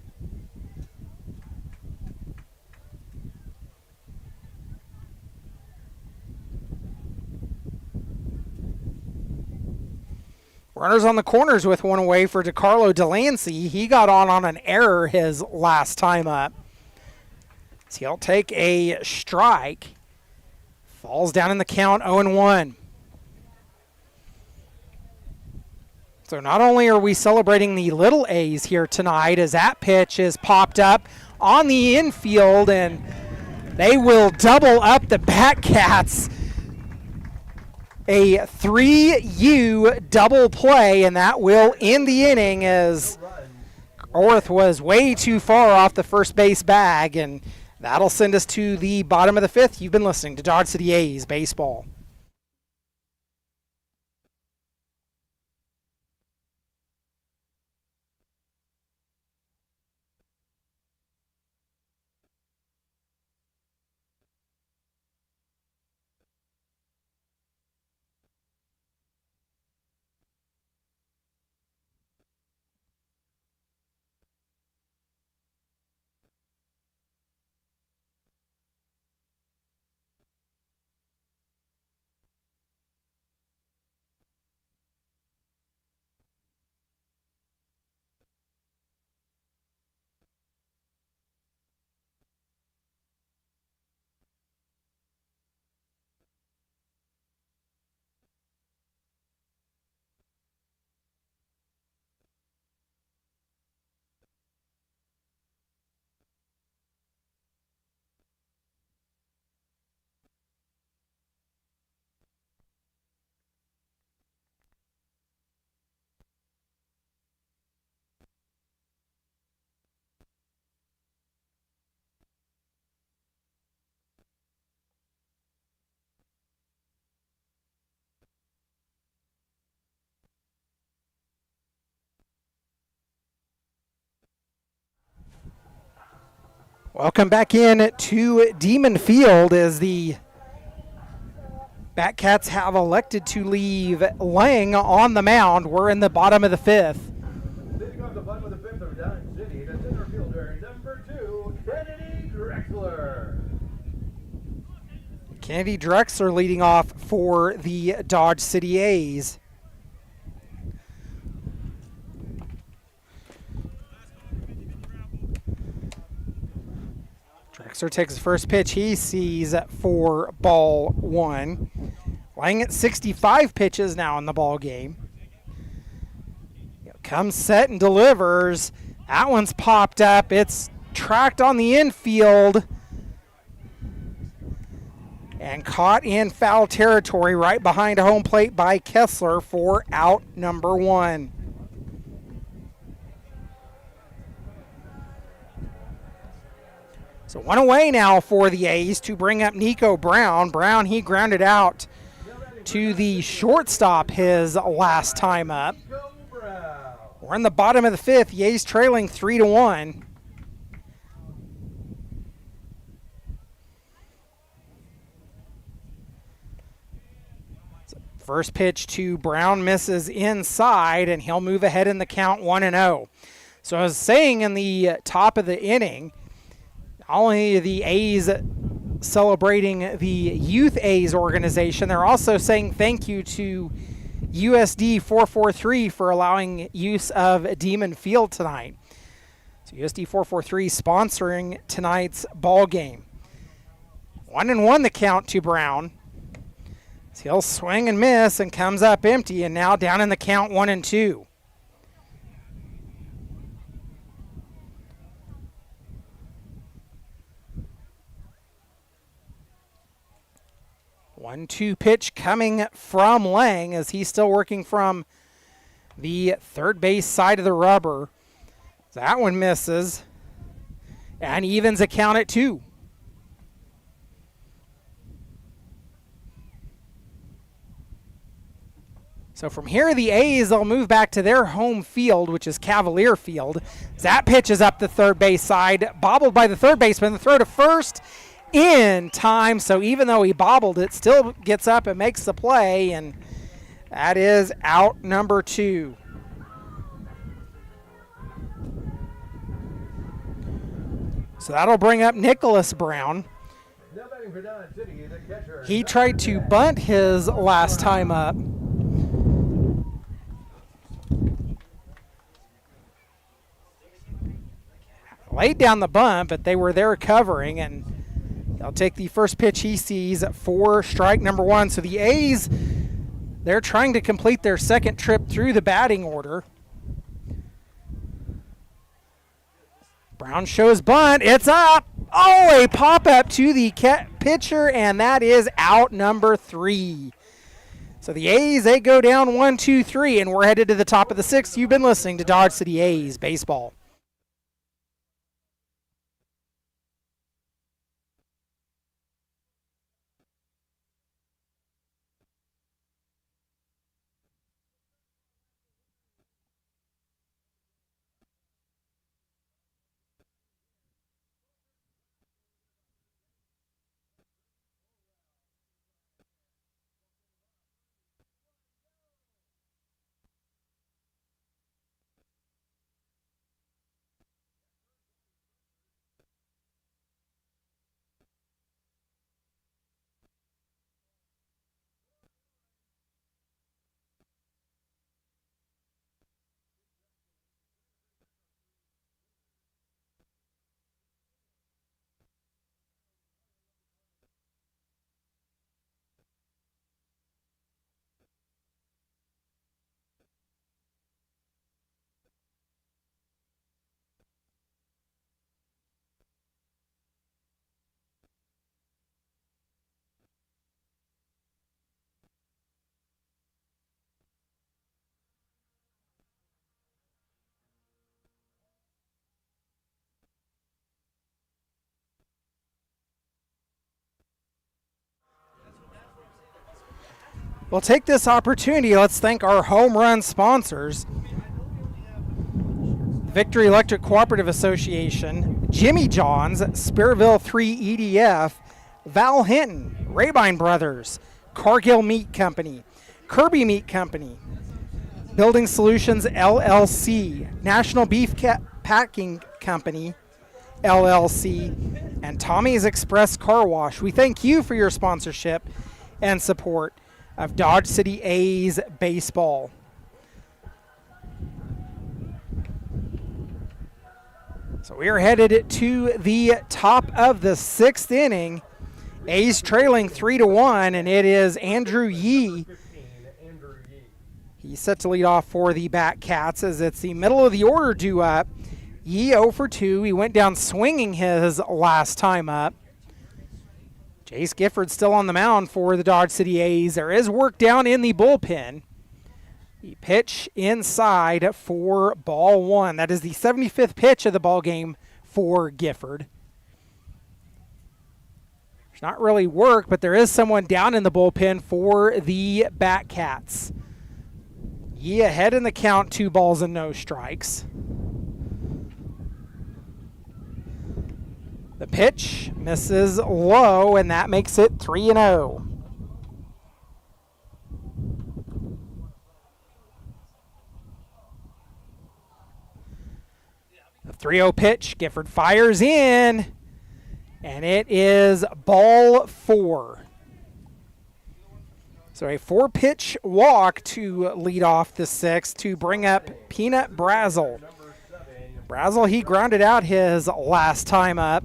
Runners on the corners with one away for DeCarlo Delancey. He got on an error his last time up. So he'll take a strike. Falls down in the count, 0-1. So not only are we celebrating the little A's here tonight, as that pitch is popped up on the infield, and they will double up the Batcats. A 3U double play, and that will end the inning as Orth was way too far off the first base bag, and that'll send us to the bottom of the fifth. You've been listening to Dodge City A's Baseball. Welcome back in to Demon Field as the Batcats have elected to leave Lang on the mound. We're in the bottom of the fifth. Sitting off the bottom of the fifth of Dodge City, the center fielder, number 2, Kennedy Drexler. Kennedy Drexler leading off for the Dodge City A's. Drexler takes his first pitch. He sees for ball one. Lang at 65 pitches now in the ball game. Comes set and delivers. That one's popped up. It's tracked on the infield and caught in foul territory right behind home plate by Kessler for out number 1. So one away now for the A's to bring up Nico Brown. Brown, he grounded out to the shortstop his last time up. We're in the bottom of the fifth. The A's trailing 3-1. First pitch to Brown misses inside, and he'll move ahead in the count 1-0. So I was saying in the top of the inning, not only the A's celebrating the Youth A's organization, they're also saying thank you to USD 443 for allowing use of Demon Field tonight. So USD 443 sponsoring tonight's ball game. 1-1 the count to Brown. So he'll swing and miss and comes up empty, and now down in the count 1-2. One-two pitch coming from Lang as he's still working from the third base side of the rubber. That one misses and evens a count at 2. So from here, the A's, they'll move back to their home field, which is Cavalier Field. That pitch is up the third base side, bobbled by the third baseman. The throw to first in time. So even though he bobbled it, still gets up and makes the play, and that is out number 2. So that'll bring up Nicholas Brown. Now batting for Dodge City, the catcher. He tried to bunt his last time up. Laid down the bunt, but they were there covering, and they'll take the first pitch he sees for strike number 1. So the A's, they're trying to complete their second trip through the batting order. Brown shows bunt. It's up. Oh, a pop-up to the pitcher, and that is out number 3. So the A's, they go down 1-2-3, and we're headed to the top of the 6th. You've been listening to Dodge City A's Baseball. We'll take this opportunity. Let's thank our home run sponsors. Victory Electric Cooperative Association, Jimmy John's, Spearville 3 EDF, Val Hinton, Rabine Brothers, Cargill Meat Company, Kirby Meat Company, Building Solutions LLC, National Beef Packing Company LLC, and Tommy's Express Car Wash. We thank you for your sponsorship and support of Dodge City A's baseball. So we are headed to the top of the 6th inning. A's trailing 3-1, and it is Andrew Yee. He's set to lead off for the Batcats as it's the middle of the order due up. Yee 0 for 2. He went down swinging his last time up. Jace Gifford still on the mound for the Dodge City A's. There is work down in the bullpen. The pitch inside for ball 1. That is the 75th pitch of the ball game for Gifford. There's not really work, but there is someone down in the bullpen for the Batcats. Yee ahead in the count, 2 balls and no strikes. The pitch misses low, and that makes it 3-0. The 3-0 pitch, Gifford fires in, and it is ball 4. So a 4-pitch walk to lead off the 6th to bring up Peanut Brazel. Brazel, he grounded out his last time up.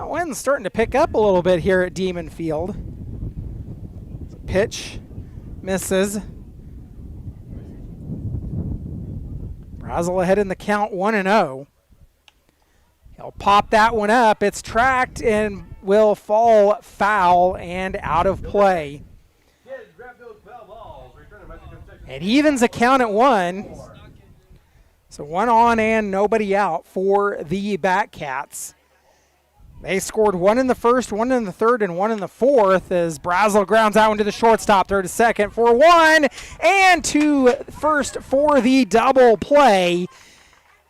Wind's starting to pick up a little bit here at Demon Field. Pitch misses. Brazel ahead in the count, 1-0. He'll pop that one up. It's tracked and will fall foul and out of play. It evens a count at 1. So 1 on and nobody out for the Batcats. They scored one in the first, one in the third, and one in the fourth as Brazel grounds out into the shortstop, third to second for one, and to first for the double play.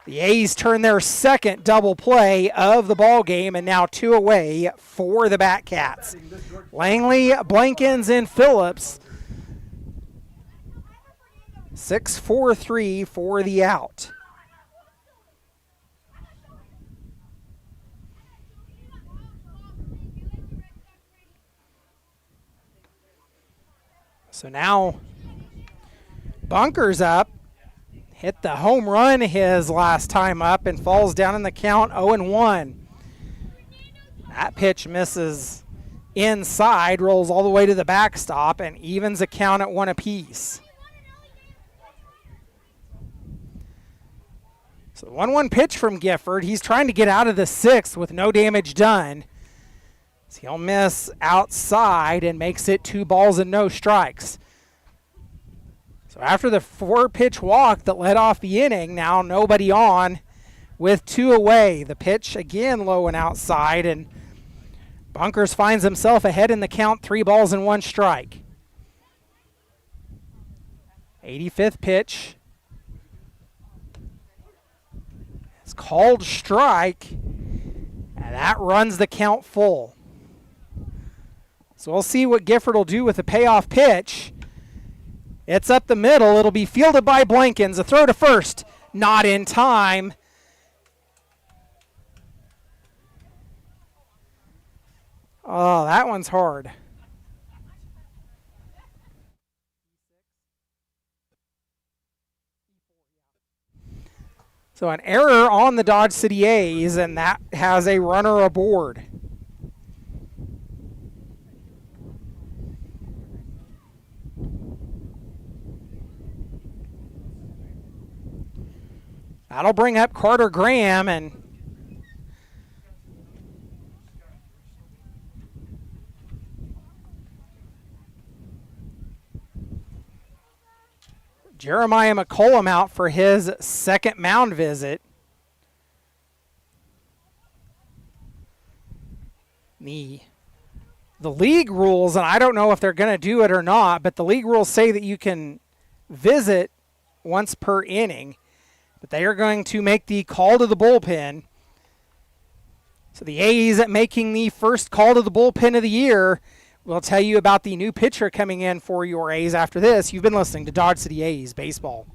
The A's turn their second double play of the ball game, and now 2 away for the Batcats. Langley, Blankens, and Phillips. 6-4-3 for the out. So now Bunker's up. Hit the home run his last time up and falls down in the count 0-1. That pitch misses inside, rolls all the way to the backstop, and evens the count at 1 apiece. So 1-1 pitch from Gifford. He's trying to get out of the sixth with no damage done. So he'll miss outside and makes it 2 balls and no strikes. So after the 4-pitch walk that led off the inning, now nobody on with 2 away. The pitch again low and outside, and Bunkers finds himself ahead in the count, 3 balls and 1 strike. 85th pitch. It's called strike, and that runs the count full. So we'll see what Gifford will do with the payoff pitch. It's up the middle. It'll be fielded by Blankens. A throw to first. Not in time. Oh, that one's hard. So an error on the Dodge City A's, and that has a runner aboard. That'll bring up Carter Graham, and Jeremiah McCollum out for his second mound visit. The league rules, and I don't know if they're going to do it or not, but the league rules say that you can visit once per inning. But they are going to make the call to the bullpen. So the A's making the first call to the bullpen of the year. We'll tell you about the new pitcher coming in for your A's after this. You've been listening to Dodge City A's Baseball.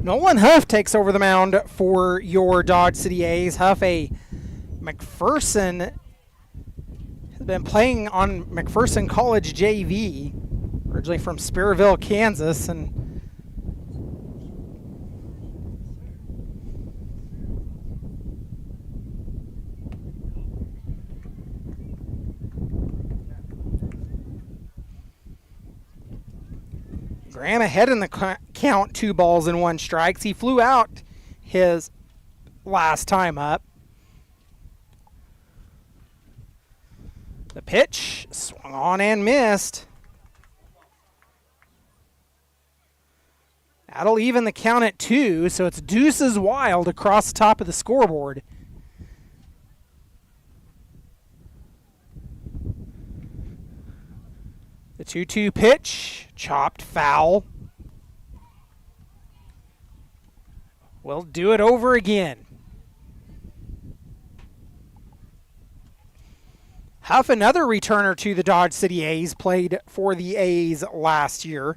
Nolan Huff takes over the mound for your Dodge City A's. Huff, a McPherson, has been playing on McPherson College JV, originally from Spearville, Kansas, and Graham ahead in the count, 2 balls and 1 strikes. He flew out his last time up. The pitch swung on and missed. That'll even the count at 2, so it's deuces wild across the top of the scoreboard. The 2-2 pitch, chopped foul. We'll do it over again. Huff, another returner to the Dodge City A's, played for the A's last year.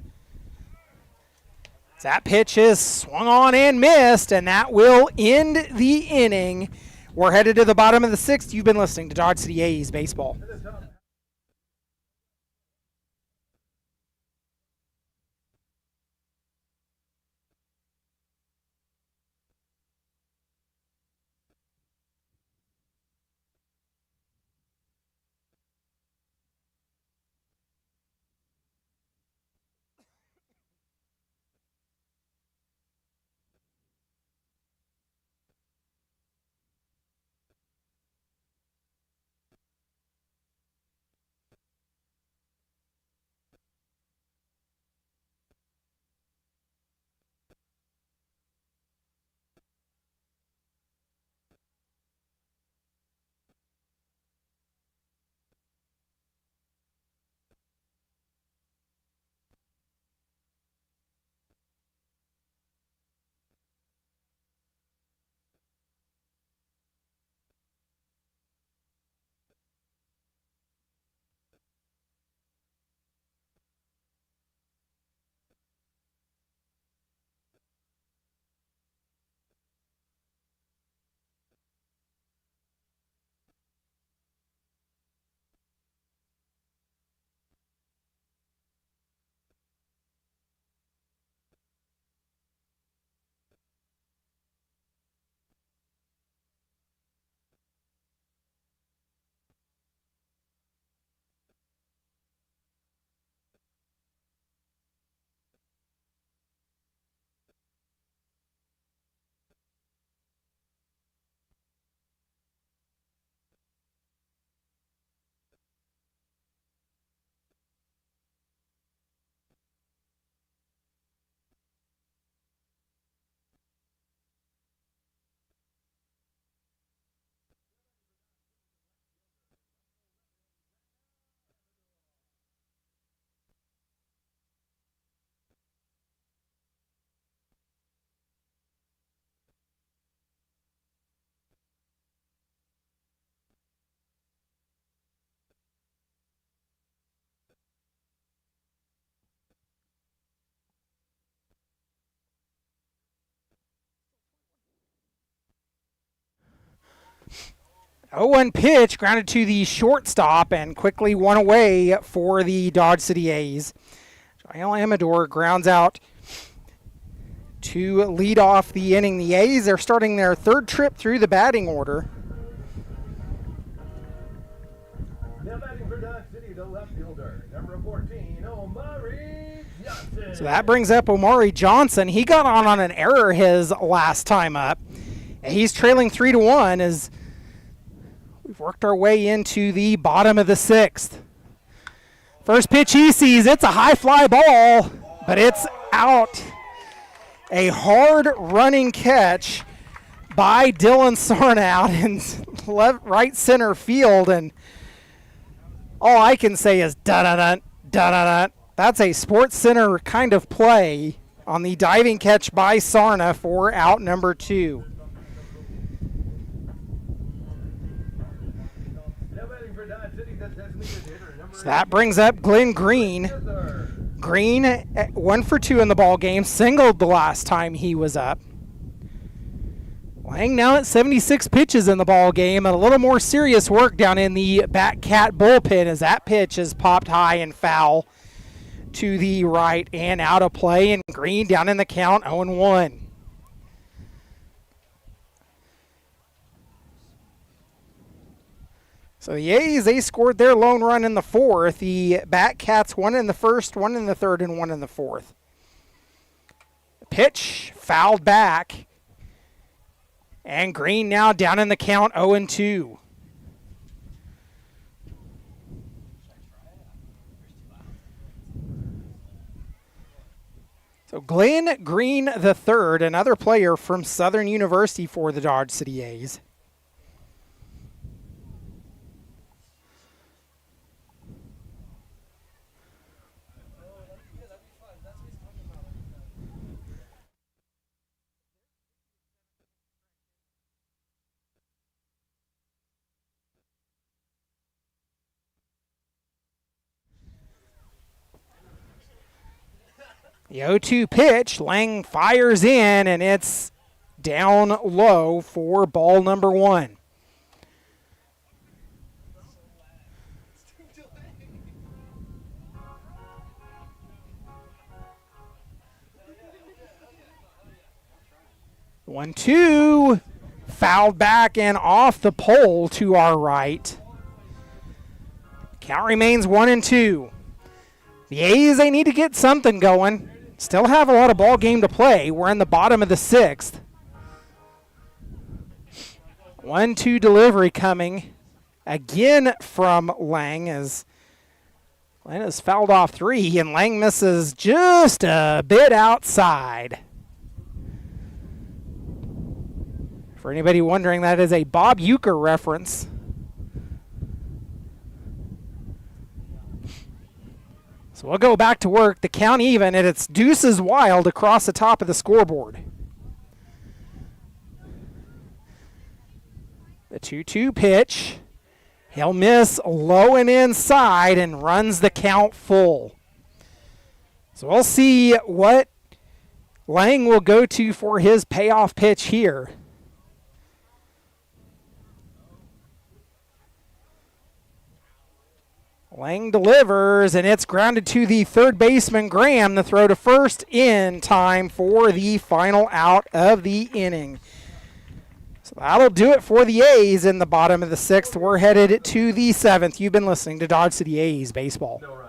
That pitch is swung on and missed, and that will end the inning. We're headed to the bottom of the 6th. You've been listening to Dodge City A's baseball. Oh, 1 pitch grounded to the shortstop and quickly one away for the Dodge City A's. Jael Amador grounds out to lead off the inning. The A's are starting their 3rd trip through the batting order. Now batting for Dodge City, the left fielder, number 14, Omari Johnson. So that brings up Omari Johnson. He got on an error his last time up. He's trailing 3-1 as we've worked our way into the bottom of the 6th. First pitch he sees, it's a high fly ball, but it's out. A hard running catch by Dylan Sarna out in right center field, and all I can say is da-da-da, da-da-da. That's a Sports Center kind of play on the diving catch by Sarna for out number 2. Now batting for Dodge City, that's designated hitter, number So that brings up Glenn Green. Green, 1 for 2 in the ball game, singled the last time he was up. Lang now at 76 pitches in the ball game, and a little more serious work down in the Batcat bullpen as that pitch is popped high and foul to the right and out of play, and Green down in the count 0-1. So the A's, they scored their lone run in the fourth. The Batcats, 1 in the first, 1 in the third, and 1 in the fourth. Pitch fouled back. And Green now down in the count 0-2. So Glenn Green III, another player from Southern University for the Dodge City A's. The 0-2 pitch, Lang fires in, and it's down low for ball number 1. One, two, fouled back and off the pole to our right. Count remains 1-2. The A's, they need to get something going. Still have a lot of ball game to play. We're in the bottom of the 6th. 1-2 delivery coming again from Lang as Lang has fouled off 3, and Lang misses just a bit outside. For anybody wondering, that is a Bob Uecker reference. So we'll go back to work. The count even, and it's deuces wild across the top of the scoreboard. The 2-2 pitch. He'll miss low and inside and runs the count full. So we'll see what Lang will go to for his payoff pitch here. Lang delivers, and it's grounded to the third baseman, Graham. The throw to first in time for the final out of the inning. So that'll do it for the A's in the bottom of the 6th. We're headed to the 7th. You've been listening to Dodge City A's Baseball. No run.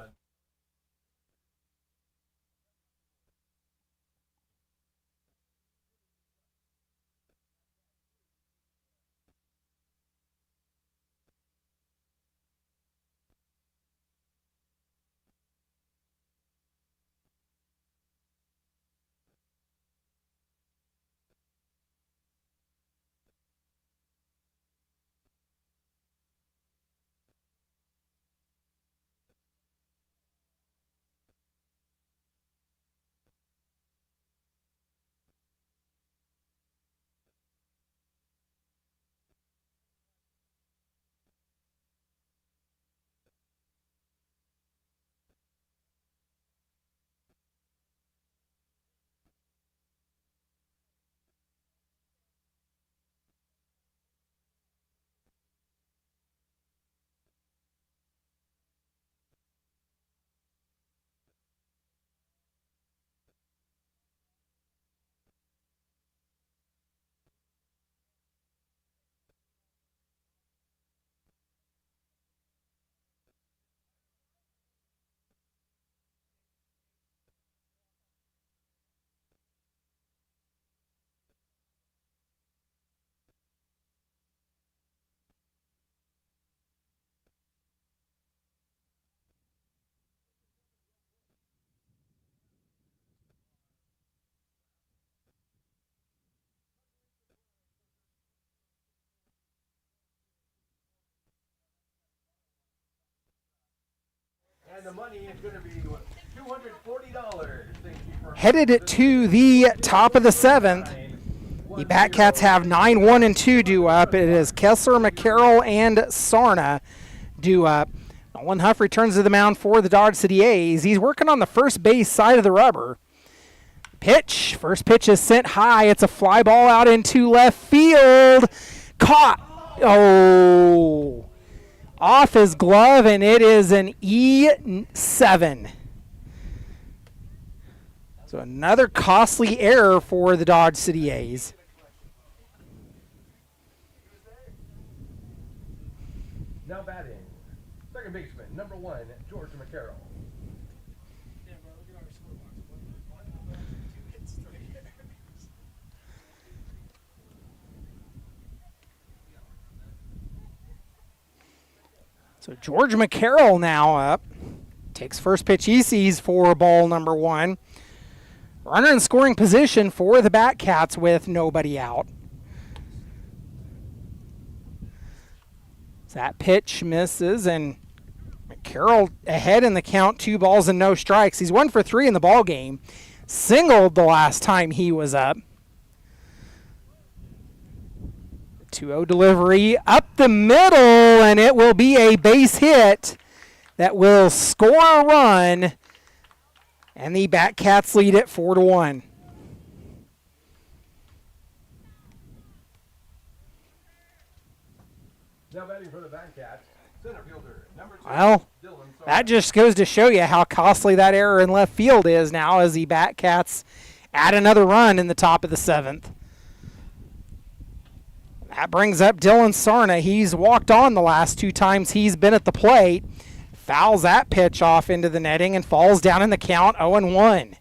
And the money is going to be $240. Thank you for Headed to the top of the 7th. The Batcats have 9, 1, and 2 due up. It is Kessler, McCarroll, and Sarna due up. Nolan Huff returns to the mound for the Dodge City A's. He's working on the first base side of the rubber. Pitch. First pitch is sent high. It's a fly ball out into left field. Caught. Oh. Off his glove, and it is an E7. So another costly error for the Dodge City A's. Now batting, second baseman, number 1, George McCarroll. So George McCarroll now up. Takes first pitch he sees for ball number 1. Runner in scoring position for the Batcats with nobody out. That pitch misses, and McCarroll ahead in the count, 2 balls and no strikes. He's 1 for 3 in the ball game. Singled the last time he was up. 2-0 delivery up the middle, and it will be a base hit that will score a run, and the Batcats lead it 4-1. Now batting for the Batcats, center fielder, number 2, Well, Dylan Sarver. that just goes to show you how costly that error in left field is now as the Batcats add another run in the top of the 7th. That brings up Dylan Sarna. He's walked on the last 2 times he's been at the plate. Fouls that pitch off into the netting and falls down in the count 0-1.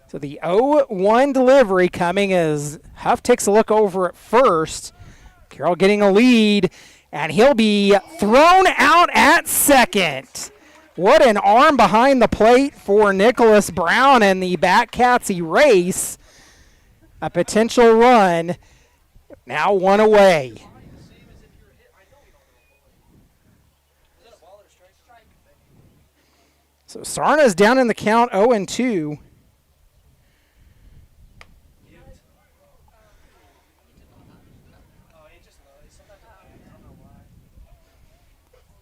So the 0-1 delivery coming as Huff takes a look over at first. Carroll getting a lead, and he'll be thrown out at second. What an arm behind the plate for Nicholas Brown, and the Batcats erase a potential run. Now 1 away. So Sarna's down in the count 0-2.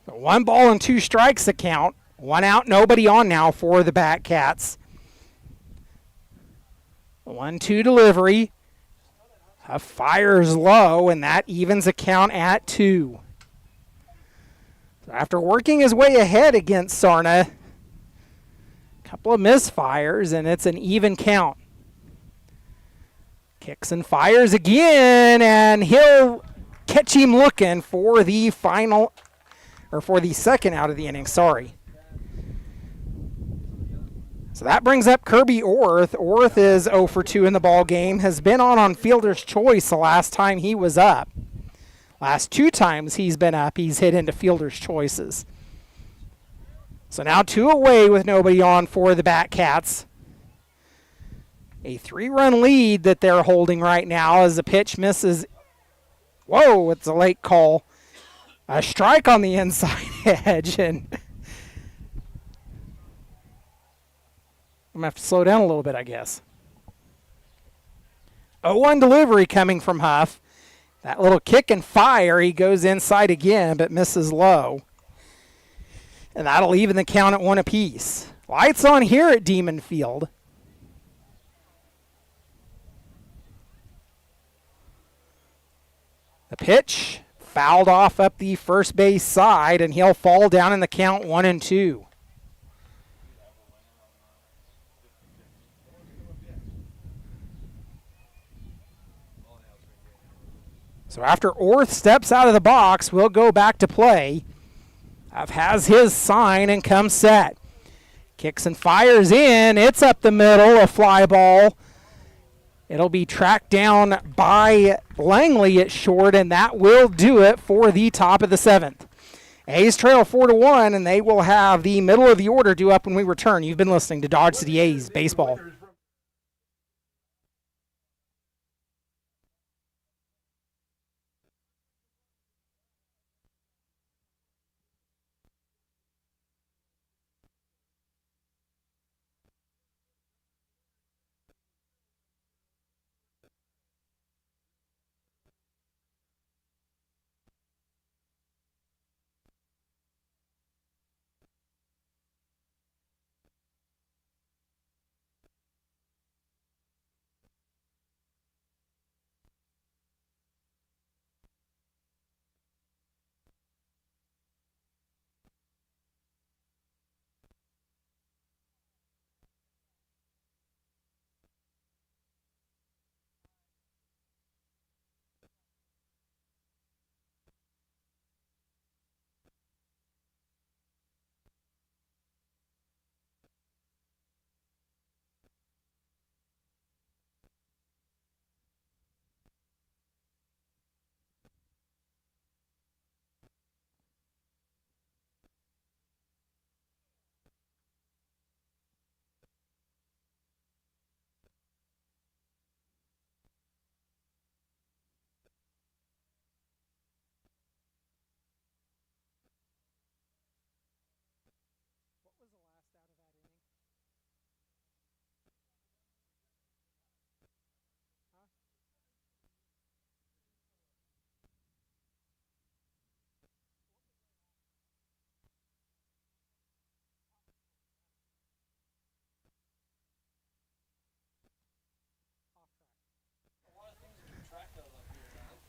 So 1 ball and 2 strikes the count. 1 out, nobody on now for the Batcats. 1-2 delivery. Huff fires low, and that evens the count at 2. So after working his way ahead against Sarna, a couple of misfires, and it's an even count. Kicks and fires again, and he'll catch him looking for the final, or for the second out of the inning, sorry. So that brings up Kirby Orth. Orth is 0 for 2 in the ball game. Has been on fielder's choice the last time he was up. Last 2 times he's been up, he's hit into fielder's choices. So now 2 away with nobody on for the Batcats. A 3-run lead that they're holding right now as the pitch misses. Whoa, it's a late call. A strike on the inside edge, and I'm going to have to slow down a little bit, I guess. 0-1 delivery coming from Huff. That little kick and fire, he goes inside again, but misses low. And that'll even the count at 1 apiece. Lights on here at Demon Field. The pitch fouled off up the first base side, and he'll fall down in the count 1-2. So after Orth steps out of the box, we'll go back to play. Huff has his sign and comes set. Kicks and fires in. It's up the middle, a fly ball. It'll be tracked down by Langley at short, and that will do it for the top of the 7th. A's trail 4-1, and they will have the middle of the order due up when we return. You've been listening to Dodge City A's Baseball.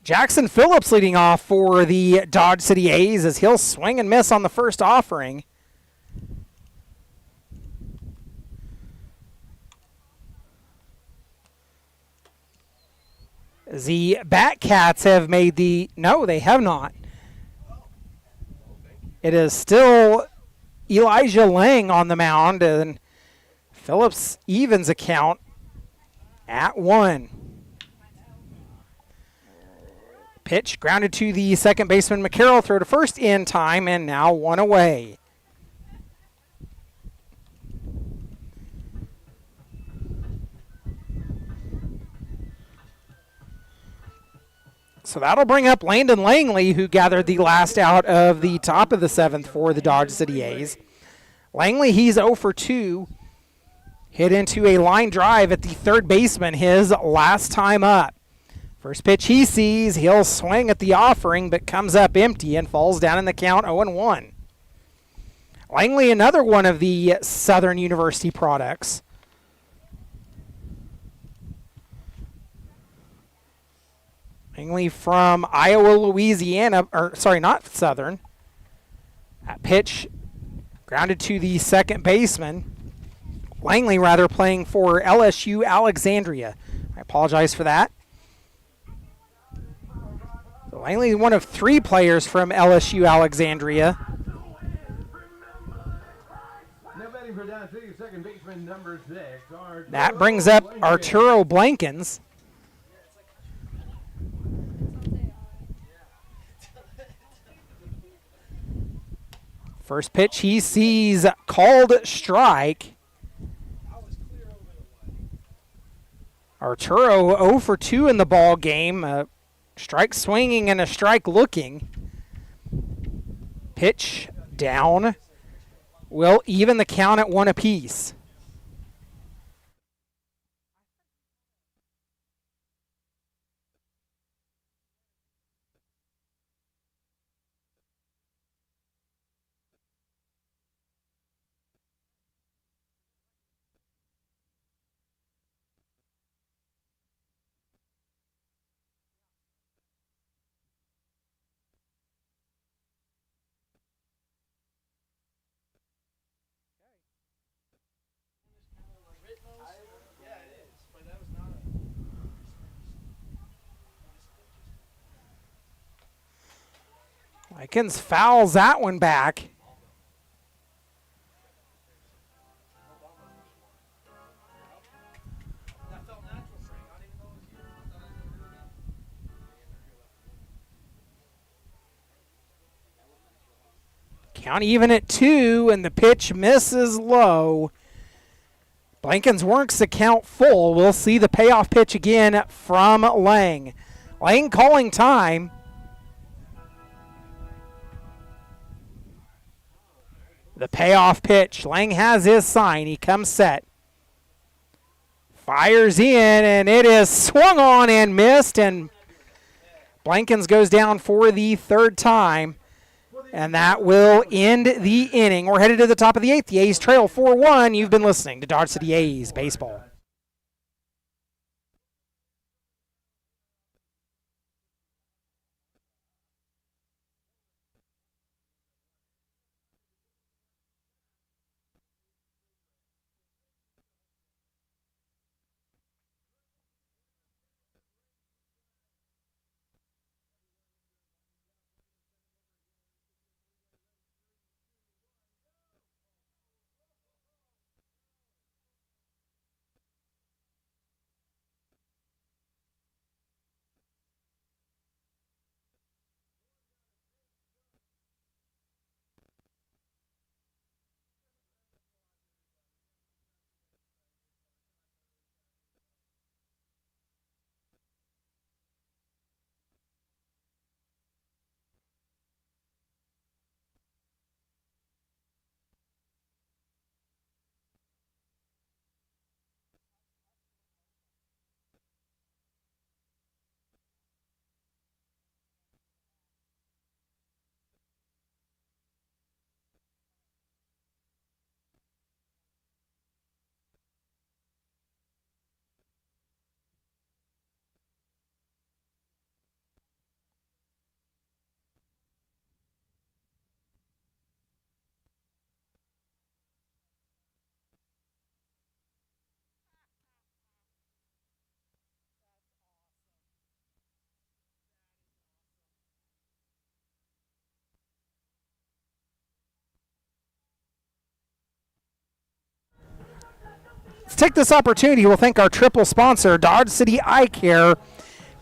Jackson Phillips leading off for the Dodge City A's as he'll swing and miss on the first offering. The Batcats have made the... No, they have not. It is still Elijah Lang on the mound, and Phillips evens a count at 1. Pitch grounded to the second baseman, McCarroll. Throw to first in time, and now 1 away. So that'll bring up Landon Langley, who gathered the last out of the top of the 7th for the Dodge City A's. Langley, he's 0 for 2. Hit into a line drive at the third baseman his last time up. First pitch he sees, he'll swing at the offering, but comes up empty and falls down in the count 0-1. Langley, another one of the Southern University products. Langley from Iowa, Louisiana, or sorry, not Southern. That pitch grounded to the second baseman. Langley, rather, playing for LSU Alexandria. I apologize for that. So Langley, one of 3 players from LSU Alexandria. Now batting for Dodge City, second baseman number 6. That brings up Arturo Blankins. First pitch he sees called strike. Arturo 0 for 2 in the ball game. Strike swinging and a strike looking. Pitch down. Will even the count at 1 apiece. Likens fouls that one back. Count even at 2, and the pitch misses low. Blankins works the count full. We'll see the payoff pitch again from Lang. Lang calling time. The payoff pitch. Lang has his sign. He comes set. Fires in, and it is swung on and missed, and Blankins goes down for the 3rd time, and that will end the inning. We're headed to the top of the 8th. The A's trail 4-1. You've been listening to Dodge City A's Baseball. take this opportunity. We'll thank our triple sponsor, Dodge City Eye Care.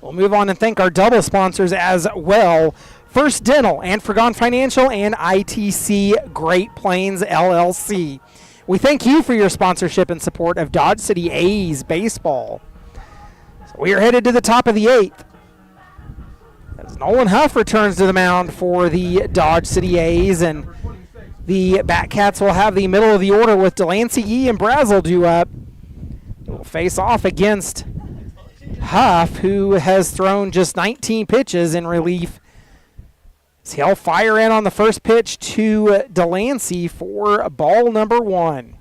We'll move on and thank our double sponsors as well, First Dental, Anfragon Financial, and ITC Great Plains LLC. We thank you for your sponsorship and support of Dodge City A's baseball. So we are headed to the top of the 8th as Nolan Huff returns to the mound for the Dodge City A's, and the Batcats will have the middle of the order with Delancey, Yee, and Brazel due up. They will face off against Huff, who has thrown just 19 pitches in relief. So he'll fire in on the first pitch to Delancey for ball number 1.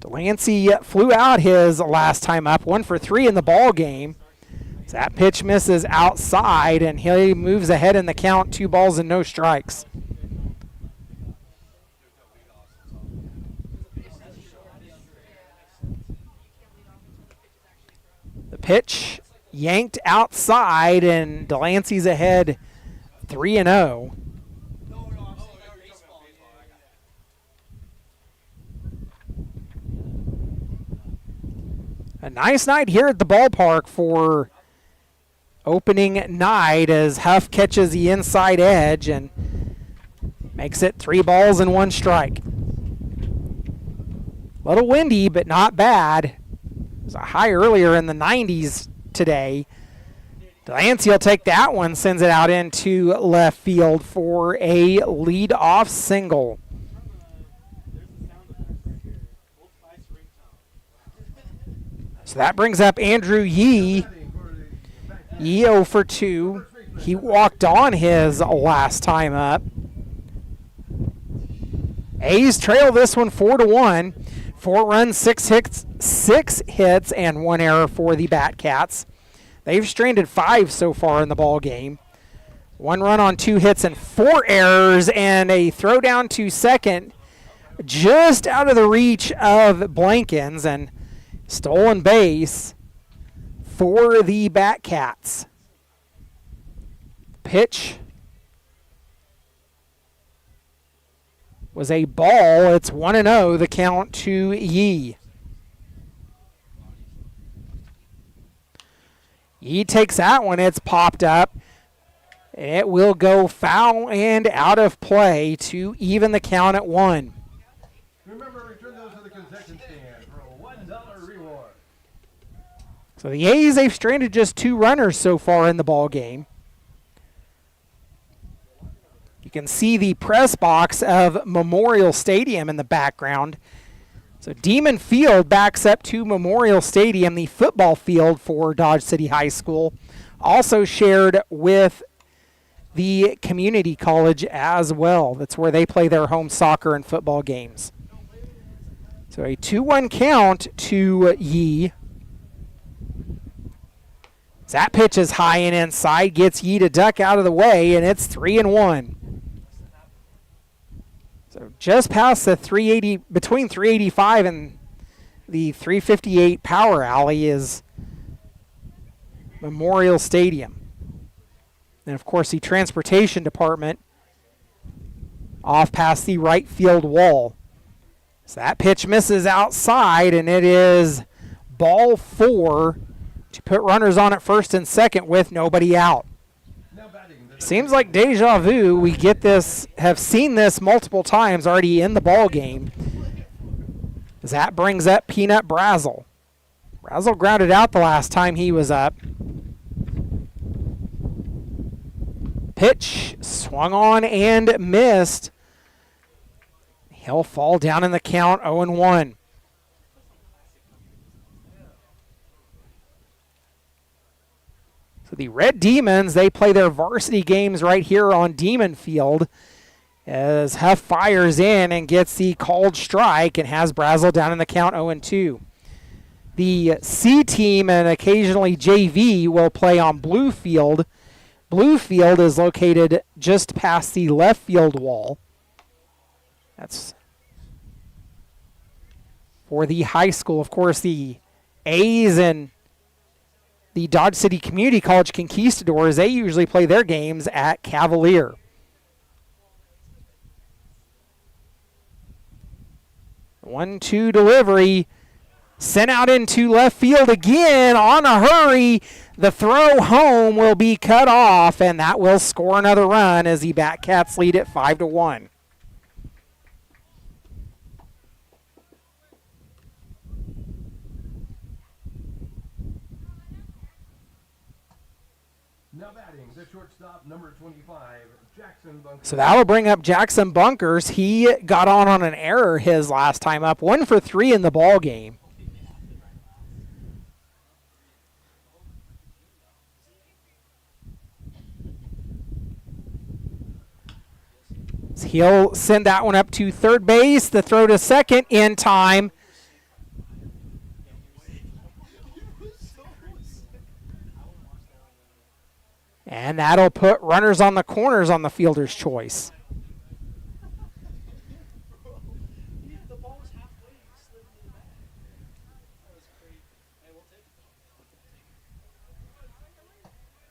Delancey flew out his last time up, 1 for 3 in the ball game. So that pitch misses outside, and he moves ahead in the count, 2 balls and no strikes. The pitch yanked outside, and Delancey's ahead 3-0. A nice night here at the ballpark for opening night as Huff catches the inside edge and makes it 3 balls and 1 strike. A little windy, but not bad. It was a high earlier in the 90s today. Delancey will take that one, sends it out into left field for a lead-off single. So that brings up Andrew Yee. Yee 0 for 2. He walked on his last time up. A's trail this one 4-1. 4 runs, 6 hits, and 1 error for the Batcats. They've stranded 5 so far in the ball game. 1 run on 2 hits and 4 errors, and a throw down to second just out of the reach of Blankens, and stolen base for the Batcats. Pitch was a ball. It's 1-0, the count to Yee. Yee takes that one. It's popped up. It will go foul and out of play to even the count at 1. Remember, return those to the concession stand for a $1 reward. So the A's, they've stranded just 2 runners so far in the ball game. You can see the press box of Memorial Stadium in the background. So Demon Field backs up to Memorial Stadium, the football field for Dodge City High School, also shared with the community college as well. That's where they play their home soccer and football games. So a 2-1 count to Yee. That pitch is high and inside, gets Yee to duck out of the way, and it's 3-1. So just past the 380, between 385 and the 358 power alley is Memorial Stadium. And of course the transportation department off past the right field wall. So that pitch misses outside, and it is ball 4 to put runners on at first and second with nobody out. Seems like deja vu. We get this, have seen this multiple times already in the ball game. That brings up Peanut Brazel. Brazel grounded out the last time he was up. Pitch swung on and missed. He'll fall down in the count, 0-1. So the Red Demons, they play their varsity games right here on Demon Field as Huff fires in and gets the called strike and has Brazel down in the count, 0-2. The C team and occasionally JV will play on Blue Field. Blue Field is located just past the left field wall. That's for the high school. Of course, the A's and the Dodge City Community College Conquistadors, they usually play their games at Cavalier. 1-2 delivery. Sent out into left field again on a hurry. The throw home will be cut off, and that will score another run as the Batcats lead it 5-1. Now batting, the shortstop, number 25, Jackson Bunkers. So that will bring up Jackson Bunkers. He got on an error his last time up. 1 for 3 in the ball game. He'll send that one up to third base. The throw to second in time. And that'll put runners on the corners on the fielder's choice.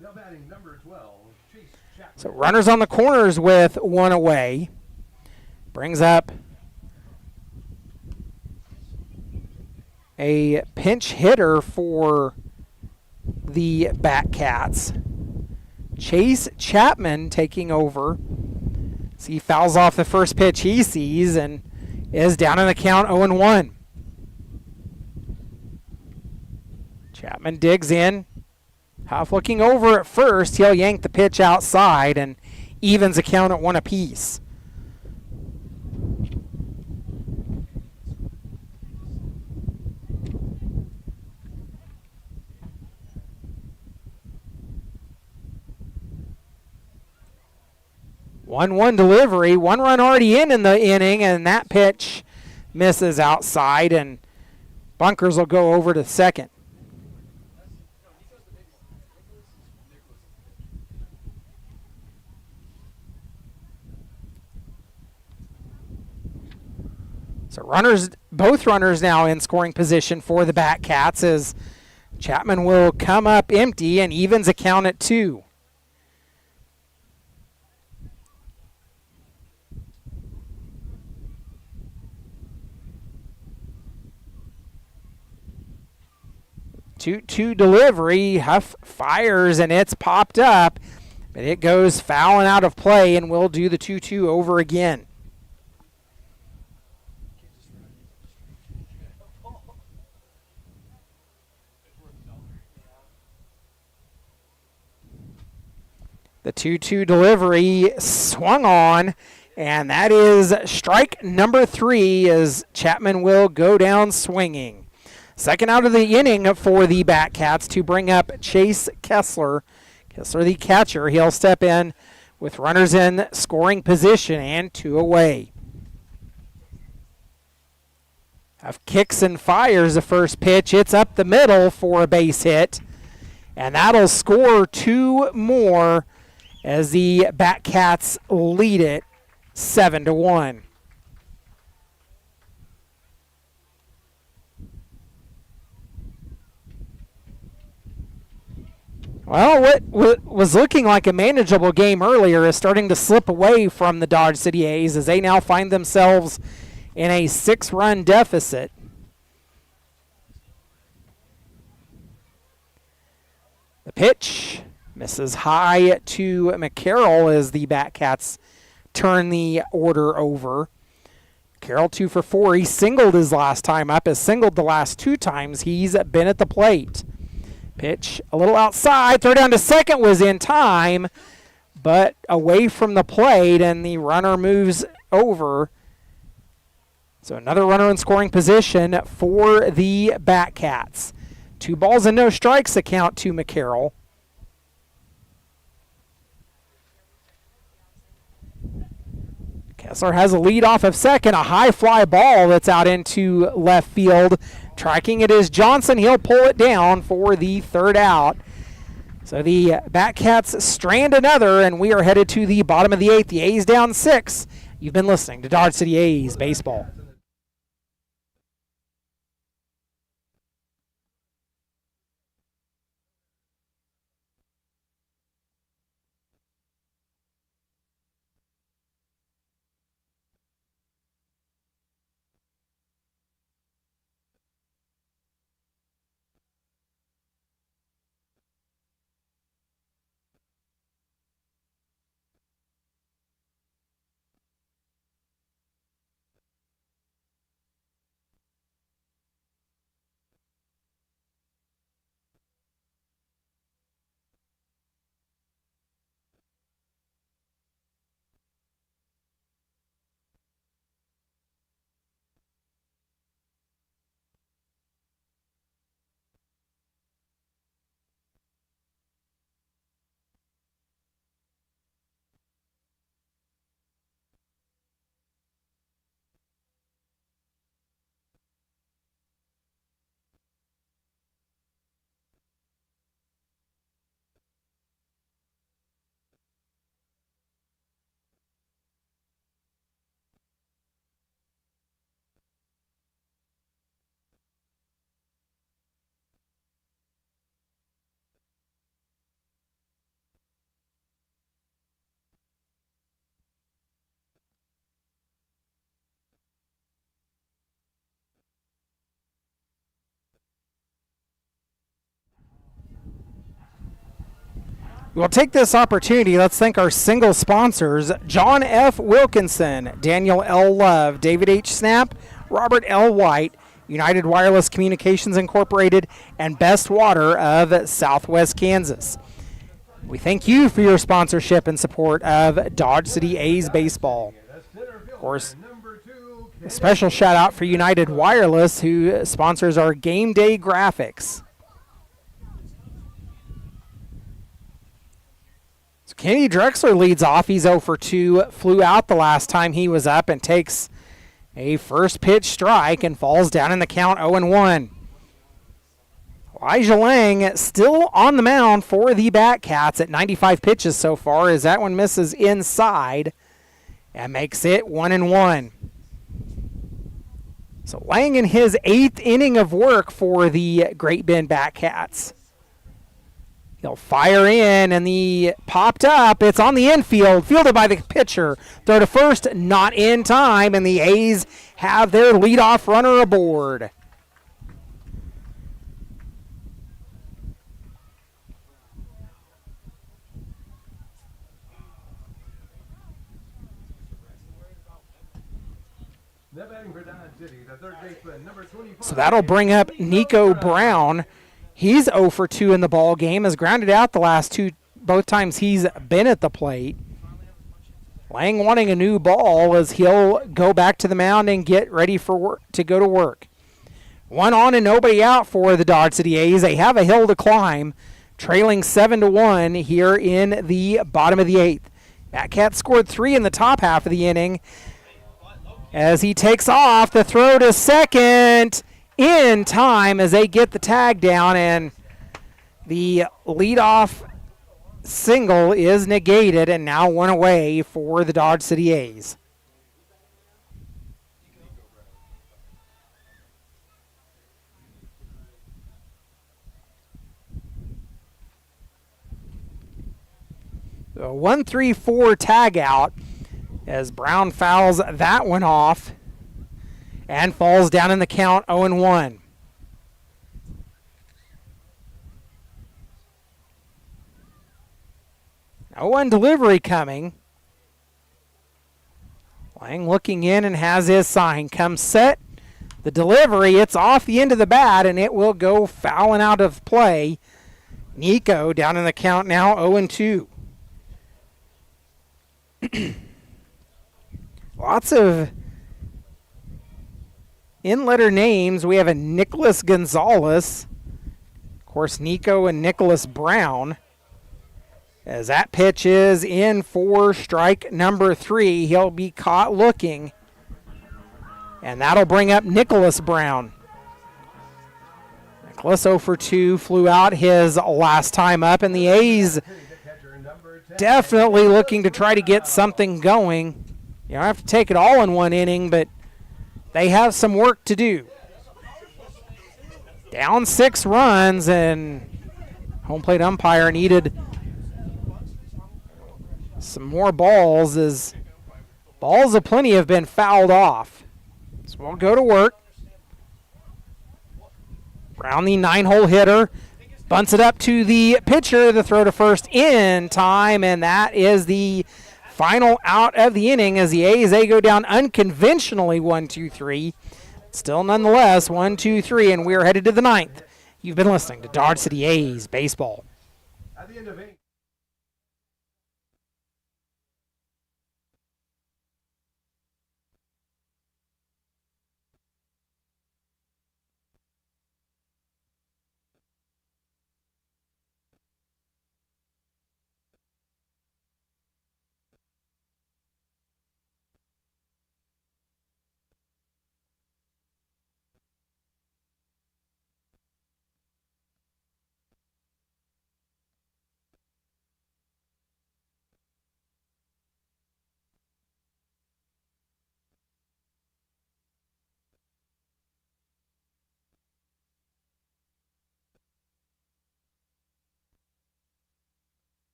Now batting, number 12, Chase Chapman. So runners on the corners with one away. Brings up a pinch hitter for the Batcats. Chase Chapman taking over. So he fouls off the first pitch he sees and is down in the count 0-1. Chapman digs in. Huff looking over at first. He'll yank the pitch outside and evens the count at 1 apiece. One delivery, 1 run already in the inning, and that pitch misses outside, and Bunkers will go over to second. So both runners now in scoring position for the Batcats as Chapman will come up empty and evens a count at 2. Two delivery, Huff fires and it's popped up, but it goes foul and out of play, and we'll do the 2-2 over again. The 2-2 delivery swung on, and that is strike number 3 as Chapman will go down swinging. Second out of the inning for the Batcats to bring up Chase Kessler. Kessler, the catcher, he'll step in with runners in scoring position and 2 away. Huff kicks and fires the first pitch. It's up the middle for a base hit, and that'll score 2 more as the Batcats lead it 7-1. Well, what was looking like a manageable game earlier is starting to slip away from the Dodge City A's as they now find themselves in a 6-run deficit. The pitch misses high to McCarroll as the Batcats turn the order over. Carroll 2 for 4. He singled his last time up, has singled the last 2 times he's been at the plate. Pitch a little outside. Throw down to second was in time, but away from the plate, and the runner moves over. So another runner in scoring position for the Batcats. 2 balls and no strikes account to McCarroll. Kessler has a lead off of second, a high fly ball that's out into left field. Tracking it is Johnson. He'll pull it down for the 3rd out. So the Batcats strand another, and we are headed to the bottom of the 8th. The A's down 6. You've been listening to Dodge City A's Baseball. We'll take this opportunity. Let's thank our single sponsors, John F. Wilkinson, Daniel L. Love, David H. Snap, Robert L. White, United Wireless Communications Incorporated, and Best Water of Southwest Kansas. We thank you for your sponsorship and support of Dodge City A's baseball. Of course, a special shout out for United Wireless, who sponsors our game day graphics. So Kenny Drexler leads off. He's 0 for 2, flew out the last time he was up and takes a first pitch strike and falls down in the count 0-1. Elijah Lang still on the mound for the Batcats at 95 pitches so far, as that one misses inside and makes it 1-1. So Lang in his 8th inning of work for the Great Bend Batcats. He'll fire in, and the popped up. It's on the infield, fielded by the pitcher. Throw to first, not in time, and the A's have their leadoff runner aboard. So that'll bring up Nico Brown. He's 0 for 2 in the ball game, has grounded out the last two, both times he's been at the plate. Lang wanting a new ball as he'll go back to the mound and get ready for work, to go to work. 1 on and nobody out for the Dodge City A's. They have a hill to climb, trailing 7-1 here in the bottom of the 8th. Batcats scored 3 in the top half of the inning. As he takes off, the throw to second in time as they get the tag down, and the leadoff single is negated, and now 1 away for the Dodge City A's. A 1-3-4 tag out as Brown fouls that one off and falls down in the count 0-1. No one delivery coming. Lang looking in and has his sign. Comes set. The delivery, it's off the end of the bat, and it will go fouling out of play. Nico down in the count now 0-2. Lots of in-letter names. We have a Nicholas Gonzalez. Of course, Nico and Nicholas Brown. As that pitch is in for strike number 3. He'll be caught looking. And that'll bring up Nicholas Brown. Nicholas 0 for 2, flew out his last time up, and the A's definitely looking to try to get something going. You don't have to take it all in one inning, but they have some work to do. Down 6 runs, and home plate umpire needed some more balls, as balls aplenty have been fouled off. So we'll go to work. Brown, the 9-hole hitter, bunts it up to the pitcher. The throw to first in time, and that is the final out of the inning as the A's, they go down unconventionally 1-2-3. Still nonetheless 1-2-3, and we're headed to the 9th. You've been listening to Dodge City A's Baseball. At the end of 8.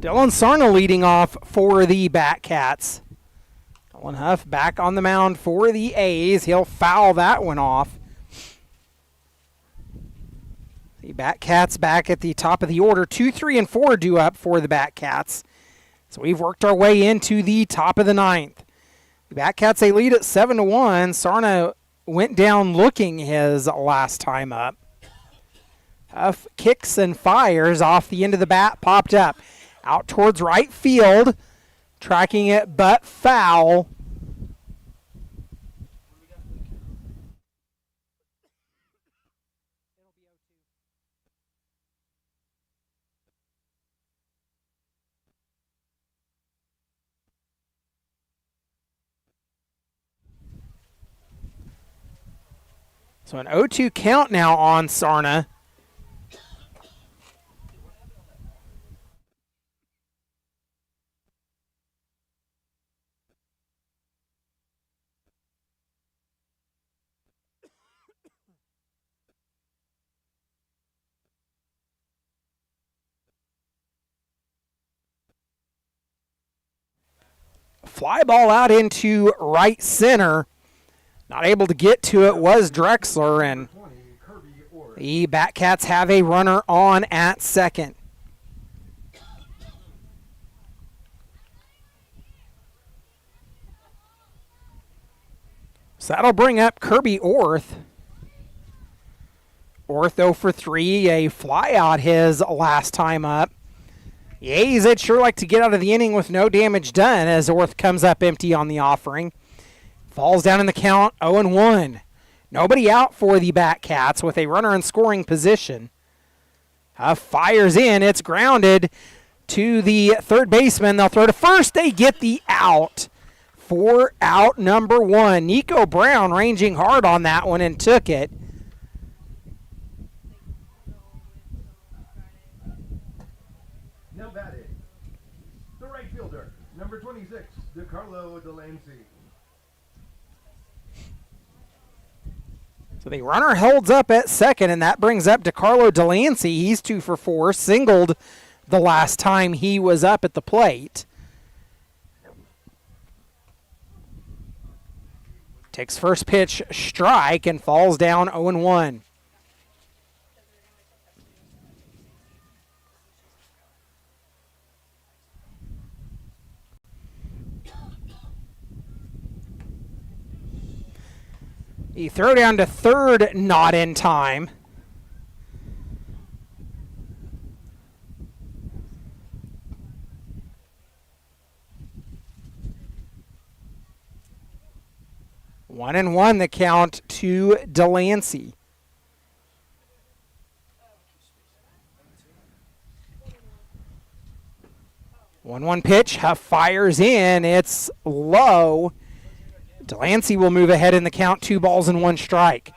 Dylan Sarna leading off for the Batcats. Dylan Huff back on the mound for the A's. He'll foul that one off. The Batcats back at the top of the order. 2, 3, and 4 due up for the Batcats. So we've worked our way into the top of the ninth. The Batcats, they lead at 7-1. Sarna went down looking his last time up. Huff kicks and fires off the end of the bat, popped up. Out towards right field, tracking it, but foul. So an 0-2 count now on Sarna. Fly ball out into right center. Not able to get to it was Drexler, and the Batcats have a runner on at second. So that'll bring up Kirby Orth. Orth 0 for 3, a fly out his last time up. The A's, they'd sure like to get out of the inning with no damage done as Orth comes up empty on the offering. Falls down in the count, 0-1. Nobody out for the Batcats with a runner in scoring position. Fires in, it's grounded to the third baseman. They'll throw to first, they get the out for out number 1. Nico Brown ranging hard on that one and took it. Now batting, the right fielder, number 26, DeCarlo Delancey. So the runner holds up at second, and that brings up DeCarlo Delancey. He's 2 for 4, singled the last time he was up at the plate. Takes first pitch strike and falls down 0-1. The throw down to third, not in time. One and one the count to Delancey. One pitch, Huff fires in, it's low. Delancey will move ahead in the count, 2 balls and 1 strike.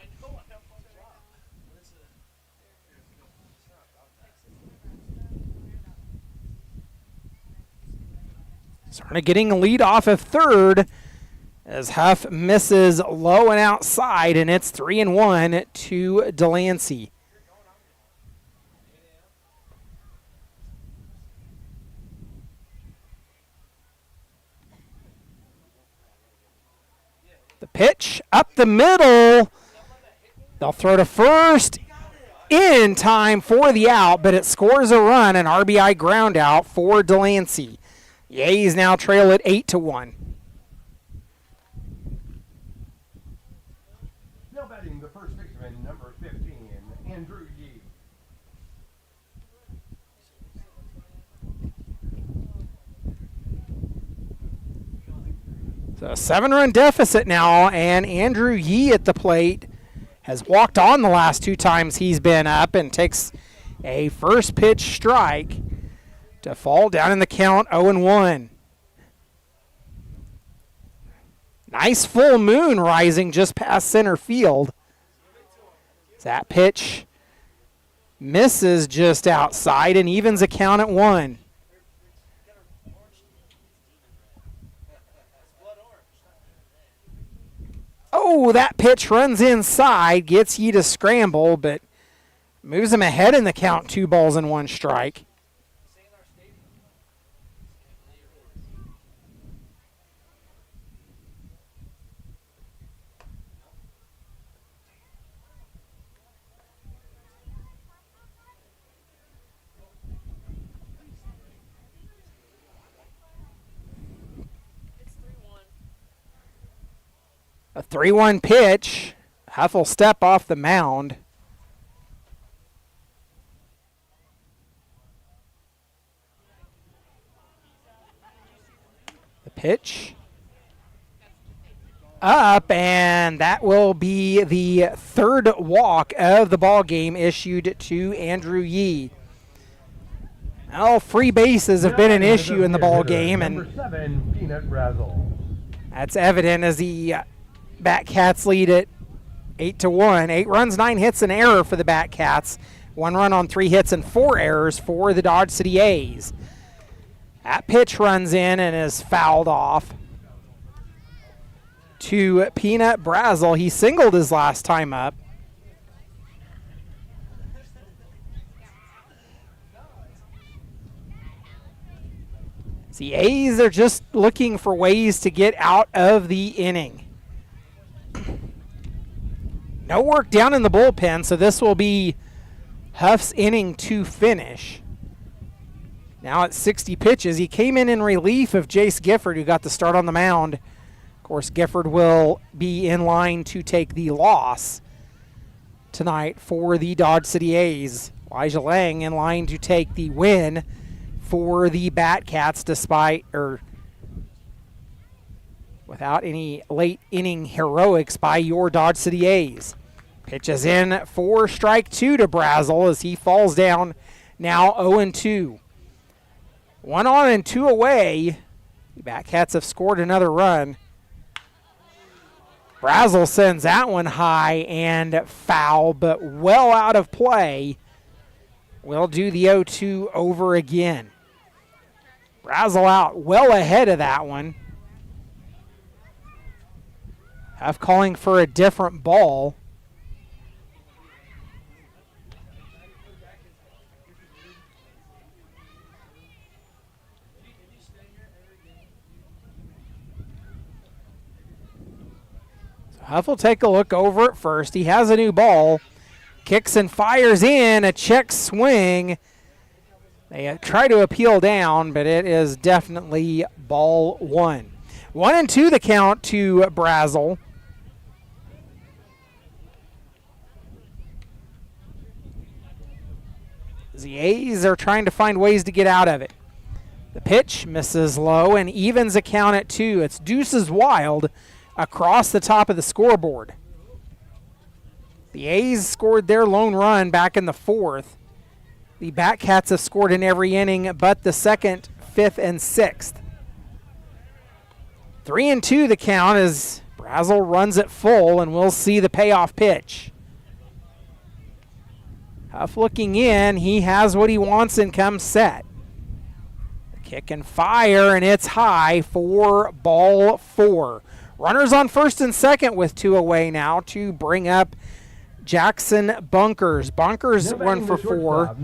Sarna getting a lead off of third as Huff misses low and outside, and it's 3-1 to Delancey. The pitch up the middle. They'll throw to first in time for the out, but it scores a run, an RBI ground out for Delancey. The A's now trail it 8-1. Now batting the first baseman, number 15, Andrew Yee. So a 7-run deficit now, and Andrew Yee at the plate has walked on the last 2 times he's been up and takes a first pitch strike to fall down in the count 0-1. Nice full moon rising just past center field. That pitch misses just outside and evens a count at 1. Oh, that pitch runs inside, gets Yee to scramble, but moves him ahead in the count, 2 balls and 1 strike. A 3-1 pitch. Huff will step off the mound. The pitch. Up, and that will be the third walk of the ball game issued to Andrew Yee. Well, free bases have been an issue in the ball game, and number 7, Peanut Brazel. that's evident as the Batcats lead it 8-1. 8 runs, 9 hits, an error for the Batcats. 1 run on 3 hits and 4 errors for the Dodge City A's. That pitch runs in and is fouled off to Peanut Brazel. He singled his last time up. The A's are just looking for ways to get out of the inning. No work down in the bullpen, so this will be Huff's inning to finish. Now at 60 pitches. He came in relief of Jace Gifford, who got the start on the mound. Of course, Gifford will be in line to take the loss tonight for the Dodge City A's. Elijah Lang in line to take the win for the Batcats without any late inning heroics by your Dodge City A's. Pitches in for strike 2 to Brazel as he falls down now 0-2. 1 on and 2 away. The Batcats have scored another run. Brazel sends that one high and foul, but well out of play. We'll do the 0-2 over again. Brazel out well ahead of that one. Huff calling for a different ball. So Huff will take a look over at first. He has a new ball. Kicks and fires in a check swing. They try to appeal down, but it is definitely ball 1. 1-2 the count to Brazel. The A's are trying to find ways to get out of it. The pitch misses low and evens the count at 2. It's Deuces Wild across the top of the scoreboard. The A's scored their lone run back in the 4th. The Batcats have scored in every inning but the 2nd, 5th, and 6th. 3-2 the count as Brazel runs it full, and we'll see the payoff pitch. Huff looking in. He has what he wants and comes set. Kick and fire, and it's high for ball 4. Runners on first and second with 2 away now to bring up Jackson Bunkers. Bunkers run for 4.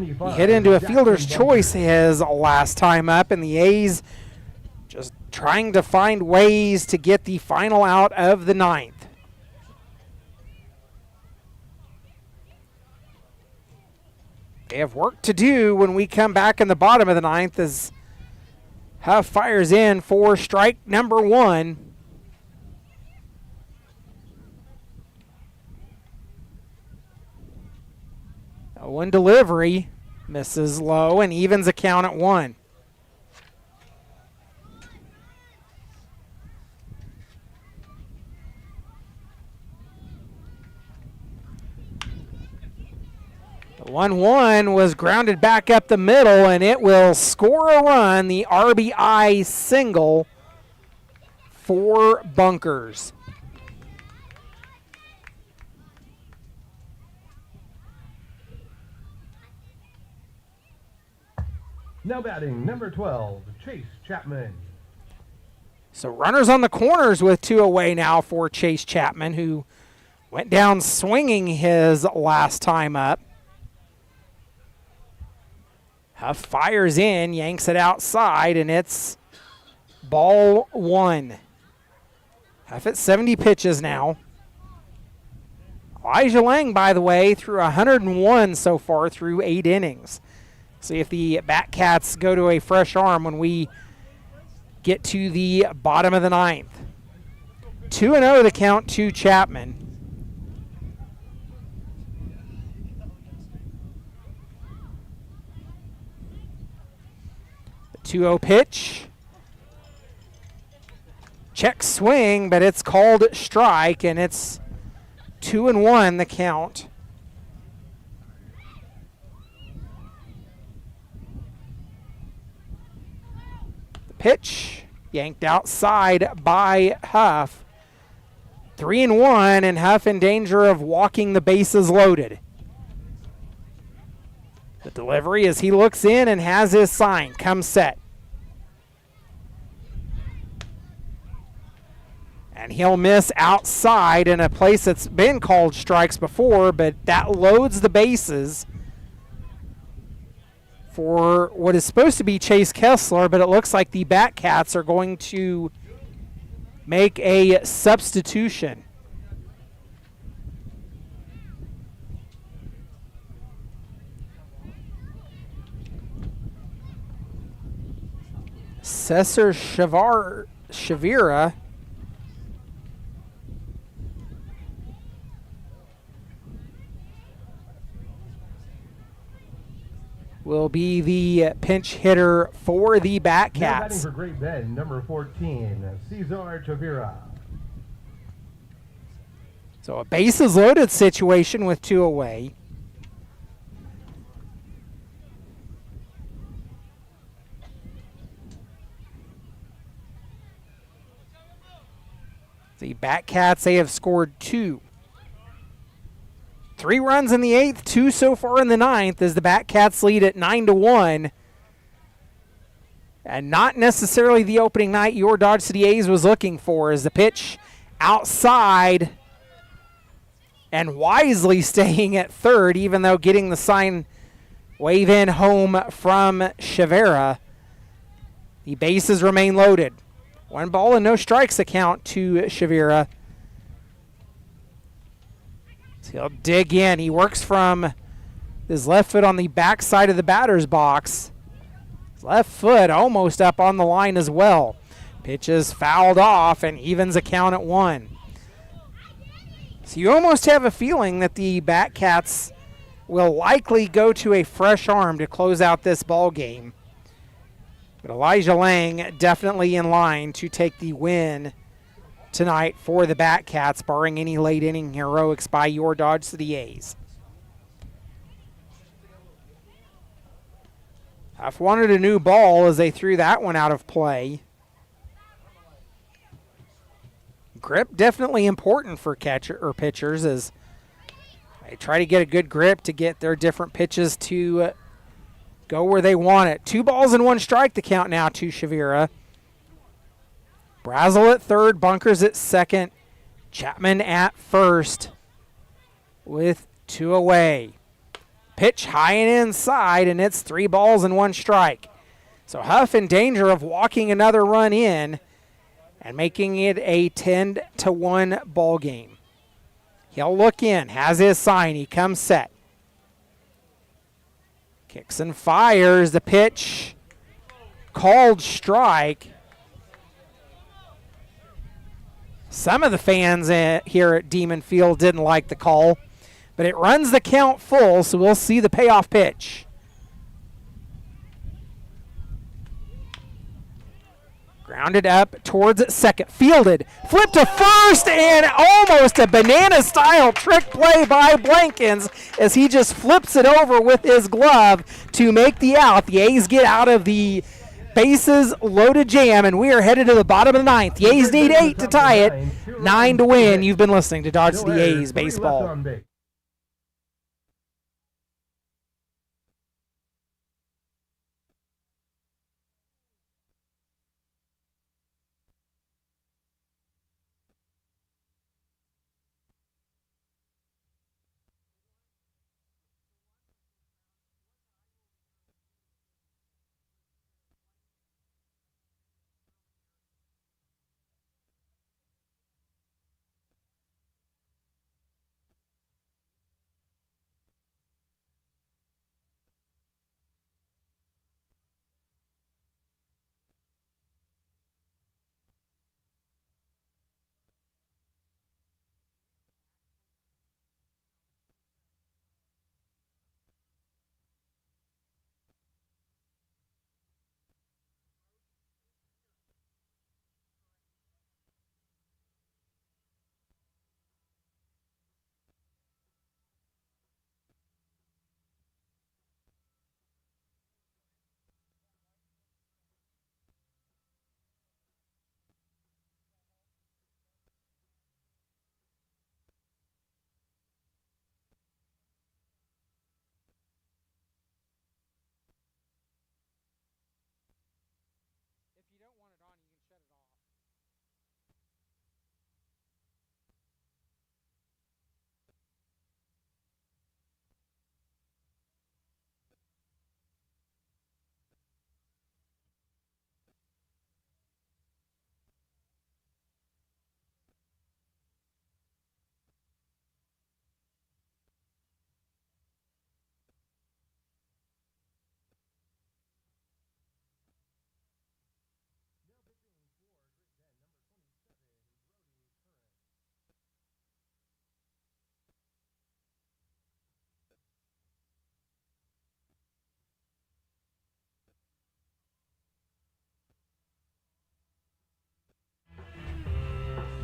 He hit into a fielder's choice his last time up, and the A's just trying to find ways to get the final out of the 9th. They have work to do when we come back in the bottom of the 9th as Huff fires in for strike number 1. One delivery misses low and evens the count at 1. The 1-1 was grounded back up the middle, and it will score a run, the RBI single for Bunkers. Now batting, number 12, Chase Chapman. So runners on the corners with 2 away now for Chase Chapman, who went down swinging his last time up. Huff fires in, yanks it outside, and it's ball 1. Huff at 70 pitches now. Elijah Lang, by the way, threw 101 so far through 8 innings. See if the Batcats go to a fresh arm when we get to the bottom of the 9th. 2-0 the count to Chapman. The 2-0 pitch. Check swing, but it's called strike, and it's 2-1 the count. The pitch yanked outside by Huff. 3-1, and Huff in danger of walking the bases loaded. The delivery as he looks in and has his sign. Come set. And he'll miss outside in a place that's been called strikes before, but that loads the bases for what is supposed to be Chase Kessler, but it looks like the Batcats are going to make a substitution. Cesar Shavira will be the pinch hitter for the Now batting Batcats. for Great Bend, number 14, Cesar Chavira. So a bases loaded situation with 2 away. The Batcats, they have scored 2. 3 runs in the 8th, 2 so far in the 9th, as the Batcats lead at 9-1. And not necessarily the opening night your Dodge City A's was looking for, as the pitch outside and wisely staying at third, even though getting the sign wave in home from Chavera. The bases remain loaded. 1 ball and no strikes account to Chavera. So he'll dig in. He works from his left foot on the back side of the batter's box. His left foot almost up on the line as well. Pitch is fouled off and evens a count at 1. So you almost have a feeling that the Batcats will likely go to a fresh arm to close out this ball game. But Elijah Lang definitely in line to take the win tonight for the Batcats, barring any late inning heroics by your Dodge City A's. Huff wanted a new ball as they threw that one out of play. Grip definitely important for catcher or pitchers as they try to get a good grip to get their different pitches to go where they want it. 2 balls and 1 strike to count now to Chavira. Brazel at third, Bunkers at second, Chapman at first with 2 away. Pitch high and inside, and it's 3 balls and 1 strike. So Huff in danger of walking another run in and making it a 10-1 ball game. He'll look in, has his sign, he comes set. Kicks and fires, the pitch called strike. Some of the fans here at Demon Field didn't like the call, but it runs the count full, so we'll see the payoff pitch. Grounded up towards second, fielded, flipped to first, and almost a banana-style trick play by Blankins as he just flips it over with his glove to make the out. The A's get out of the bases loaded jam, and we are headed to the bottom of the 9th. The A's need 8 to tie it, 9 to win. You've been listening to Dodge City A's baseball.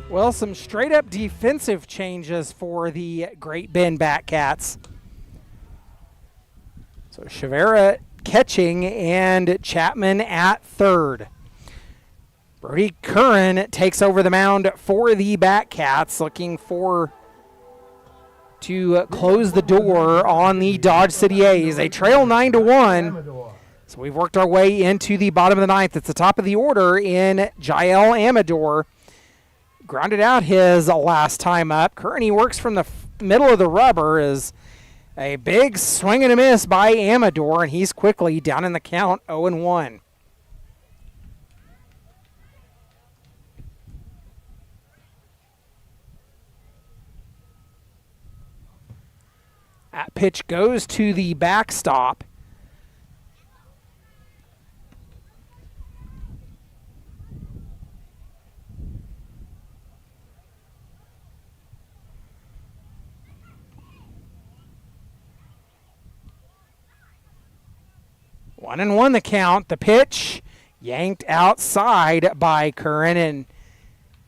Well, some straight-up defensive changes for the Great Bend Batcats. So Shavera catching and Chapman at third. Brody Curran takes over the mound for the Batcats, looking to close the door on the Dodge City A's. They trail 9-1. So we've worked our way into the bottom of the ninth. It's the top of the order in Jael Amador. Grounded out his last time up. Curran, he works from the middle of the rubber, is a big swing and a miss by Amador, and he's quickly down in the count, 0-1. That pitch goes to the backstop. One and one the count. The pitch yanked outside by Curran, and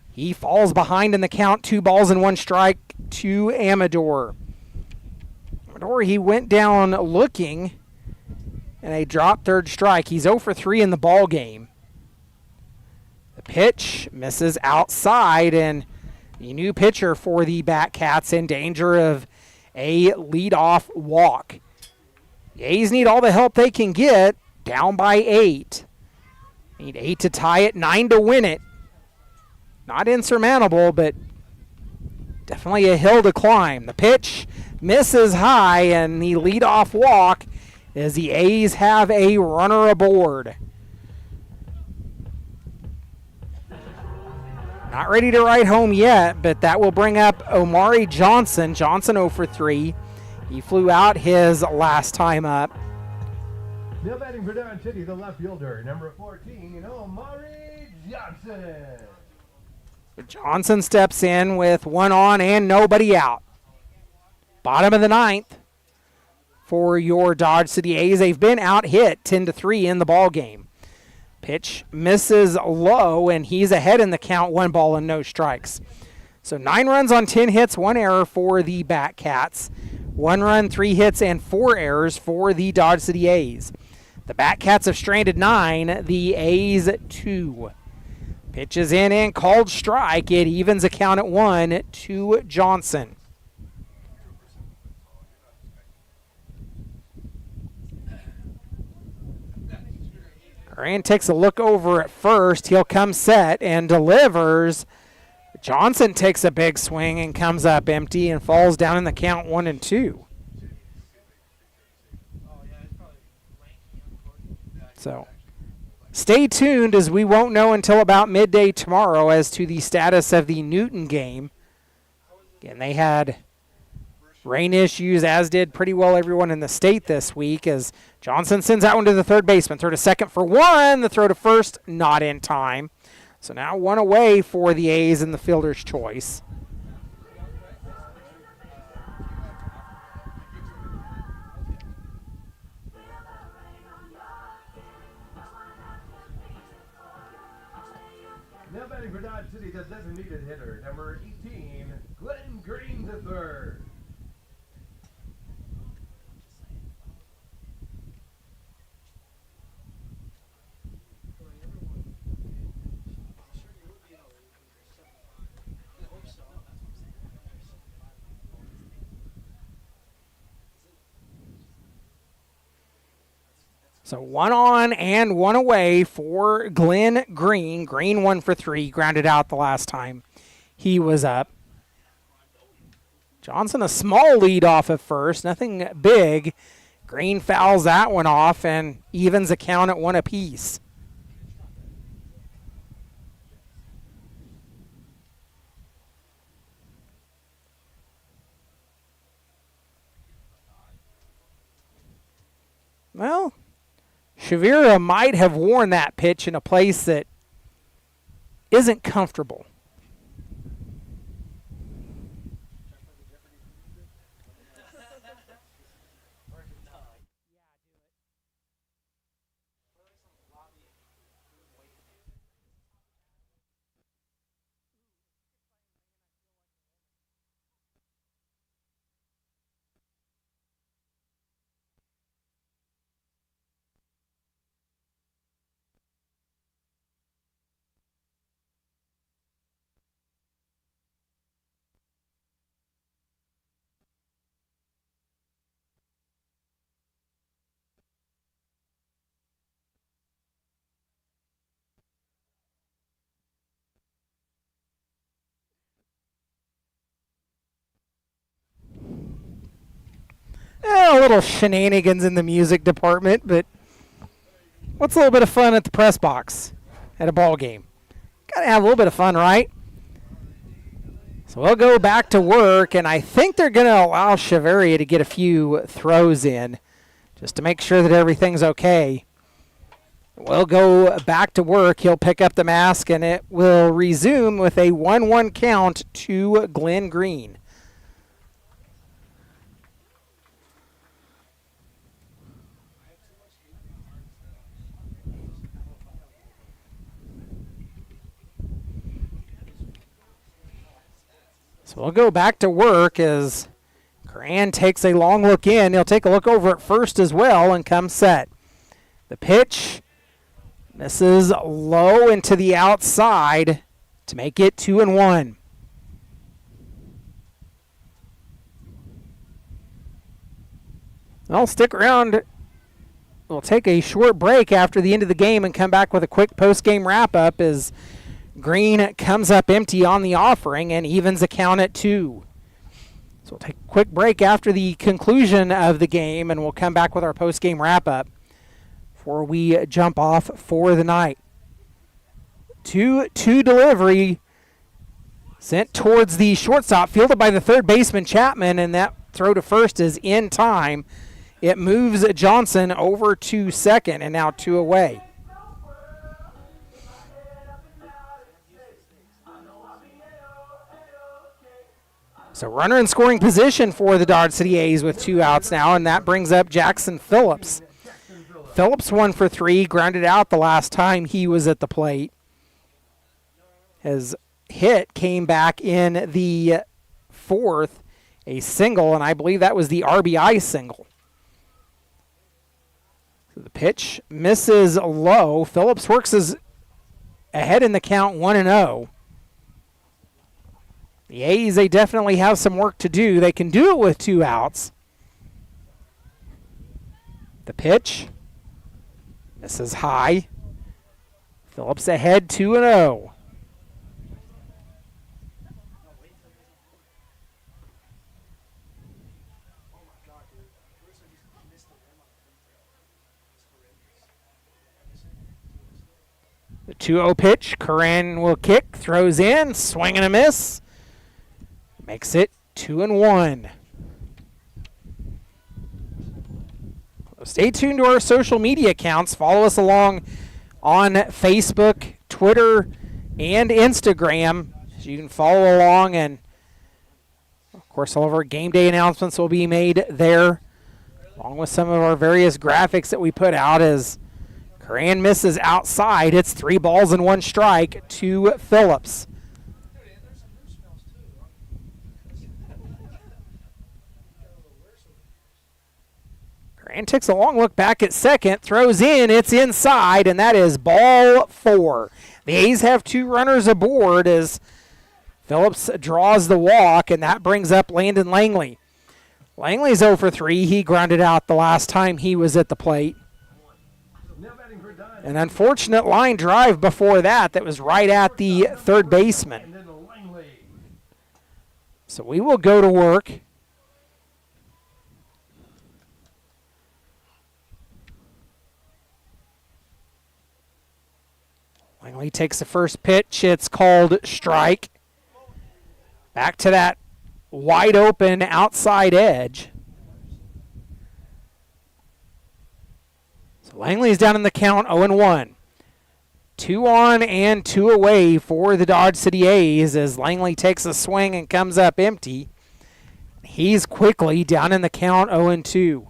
he falls behind in the count. 2 balls and 1 strike to Amador. Amador, he went down looking, and a drop third strike. He's 0 for 3 in the ball game. The pitch misses outside, and the new pitcher for the Batcats in danger of a leadoff walk. The A's need all the help they can get, down by 8. Need 8 to tie it, 9 to win it. Not insurmountable, but definitely a hill to climb. The pitch misses high, and the leadoff walk as the A's have a runner aboard. Not ready to ride home yet, but that will bring up Omari Johnson. Johnson 0 for 3. He flew out his last time up. Now batting for Dodge City, the left fielder, number 14, Omari Johnson. Johnson steps in with 1 on and nobody out. Bottom of the ninth for your Dodge City A's. They've been out hit 10-3 in the ball game. Pitch misses low, and he's ahead in the count, 1 ball and no strikes. So 9 runs on 10 hits, 1 error for the Batcats. 1 run, 3 hits, and 4 errors for the Dodge City A's. The Batcats have stranded 9, the A's 2. Pitches in and called strike. It evens the count at 1 to Johnson. Curran takes a look over at first. He'll come set and delivers. Johnson takes a big swing and comes up empty and falls down in the count 1-2. So stay tuned, as we won't know until about midday tomorrow as to the status of the Newton game. Again, they had rain issues, as did pretty well everyone in the state this week, as Johnson sends that one to the third baseman. Throw to second for 1. The throw to first, not in time. So now 1 away for the A's in the fielder's choice. Now batting for Dodge City, the designated hitter, number 18, Glenn Green III. So 1 on and 1 away for Glenn Green. Green 1 for 3, grounded out the last time he was up. Johnson a small lead off at first, nothing big. Green fouls that one off and evens the count at 1 apiece. Well, Shavira might have worn that pitch in a place that isn't comfortable. little shenanigans in the music department, but what's a little bit of fun at the press box at a ball game? Got to have a little bit of fun, right? So we'll go back to work, and I think they're going to allow Chavarria to get a few throws in just to make sure that everything's okay. We'll go back to work. He'll pick up the mask, and it will resume with a 1-1 count to Glenn Green. So we'll go back to work as Coran takes a long look in. He'll take a look over at first as well and come set. The pitch misses low into the outside to make it 2-1. Well, stick around. We'll take a short break after the end of the game and come back with a quick post-game wrap-up as Green comes up empty on the offering and evens the count at 2. So we'll take a quick break after the conclusion of the game, and we'll come back with our post-game wrap-up before we jump off for the night. 2-2 delivery sent towards the shortstop, fielded by the third baseman Chapman, and that throw to first is in time. It moves Johnson over to second, and now 2 away. So runner in scoring position for the Dodge City A's with 2 outs now, and that brings up Jackson Phillips. Phillips 1 for 3, grounded out the last time he was at the plate. His hit came back in the 4th, a single, and I believe that was the RBI single. So the pitch misses low. Phillips works as ahead in the count 1-0. The A's, they definitely have some work to do. They can do it with 2 outs. The pitch. This is high. Phillips ahead 2-0. The 2-0 pitch. Coran will kick, throws in, swing and a miss. Makes it 2-1. Stay tuned to our social media accounts. Follow us along on Facebook, Twitter, and Instagram. So you can follow along, and of course all of our game day announcements will be made there, along with some of our various graphics that we put out as Coran misses outside. It's 3 balls and 1 strike to Phillips. Coran takes a long look back at second, throws in, it's inside, and that is ball 4. The A's have 2 runners aboard as Phillips draws the walk, and that brings up Landon Langley. Langley's 0 for 3. He grounded out the last time he was at the plate. An unfortunate line drive before that was right at the third baseman. So we will go to work. Langley takes the first pitch. It's called strike. Back to that wide open outside edge. So Langley's down in the count 0-1. 2 on and 2 away for the Dodge City A's as Langley takes a swing and comes up empty. He's quickly down in the count 0-2.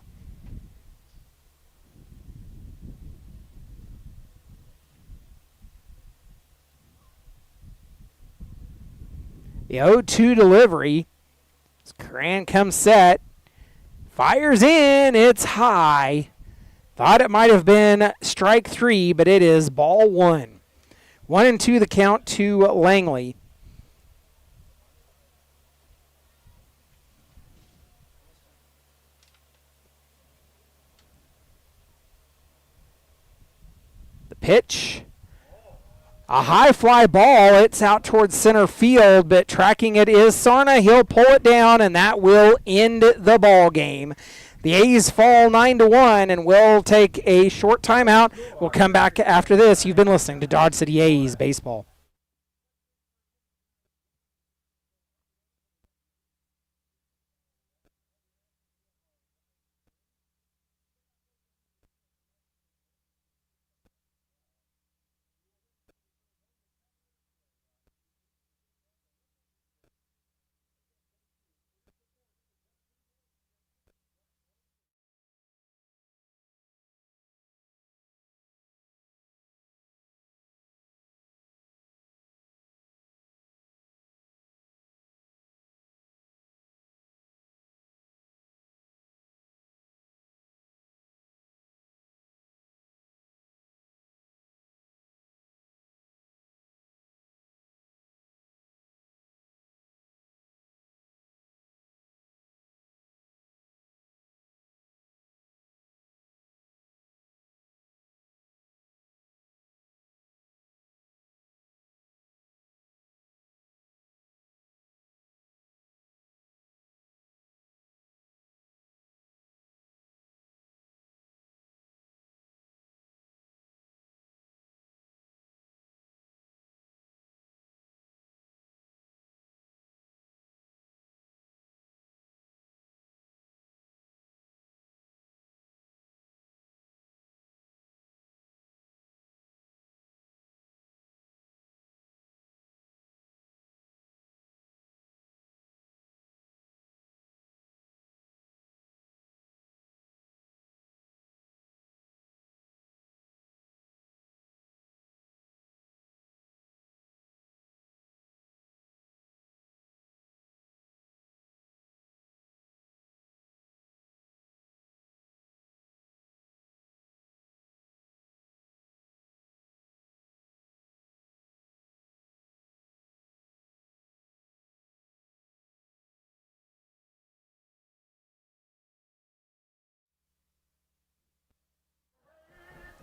The 0-2 delivery. As Coran comes set. Fires in. It's high. Thought it might have been strike 3, but it is ball 1. 1-2 the count to Langley. The pitch. A high fly ball. It's out towards center field, but tracking it is Sarna. He'll pull it down, and that will end the ball game. The A's fall 9-1, and we'll take a short timeout. We'll come back after this. You've been listening to Dodge City A's Baseball.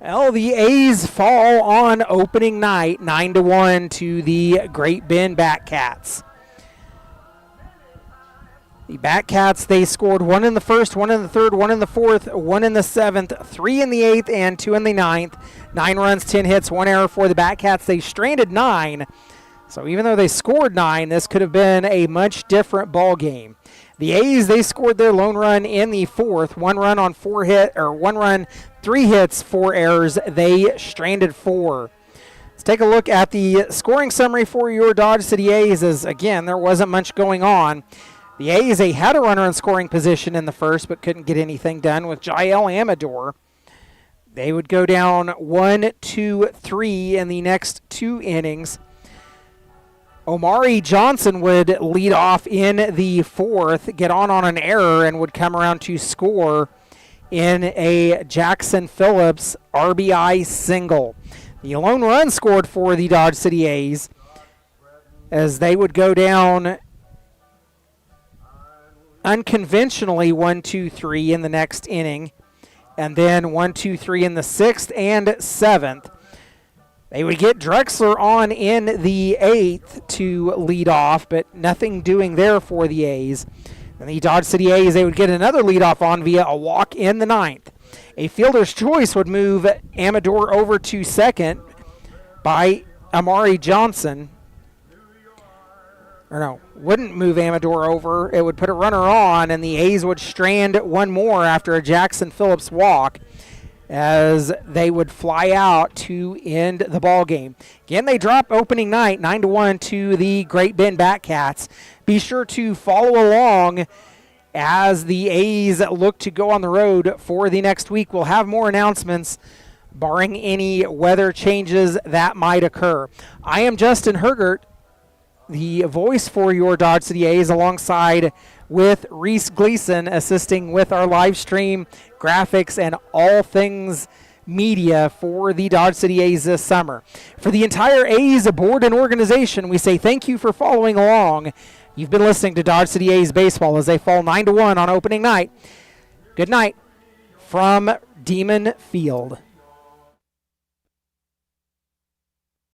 Well, the A's fall on opening night, 9-1 to the Great Bend Batcats. The Batcats, they scored 1 in the first, 1 in the third, 1 in the fourth, 1 in the seventh, 3 in the eighth, and 2 in the ninth. 9 runs, 10 hits, 1 error for the Batcats. They stranded 9. So even though they scored 9, this could have been a much different ball game. The A's, they scored their lone run in the fourth. 1 run on 1 run, 3 hits, 4 errors. They stranded 4. Let's take a look at the scoring summary for your Dodge City A's, as again, there wasn't much going on. The A's, they had a runner in scoring position in the first, but couldn't get anything done with Jael Amador. They would go down 1, 2, 3 in the next 2 innings. Omari Johnson would lead off in the fourth, get on an error, and would come around to score in a Jackson Phillips RBI single. The lone run scored for the Dodge City A's as they would go down unconventionally 1, 2, 3 in the next inning, and then 1, 2, 3 in the sixth and seventh. They would get Drexler on in the eighth to lead off, but nothing doing there for the A's. And the Dodge City A's, they would get another leadoff on via a walk in the ninth. A fielder's choice would move Amador over to second by Amari Johnson. Or no, wouldn't move Amador over. It would put a runner on, and the A's would strand 1 more after a Jackson Phillips walk, as they would fly out to end the ball game. Again, they drop opening night 9-1 to the Great Bend Batcats. Be sure to follow along as the A's look to go on the road for the next week. We'll have more announcements barring any weather changes that might occur. I am Justin Hergert, the voice for your Dodge City A's, alongside with Reese Gleason, assisting with our live stream, graphics, and all things media for the Dodge City A's this summer. For the entire A's board and organization, we say thank you for following along. You've been listening to Dodge City A's Baseball as they fall 9-1 on opening night. Good night from Demon Field.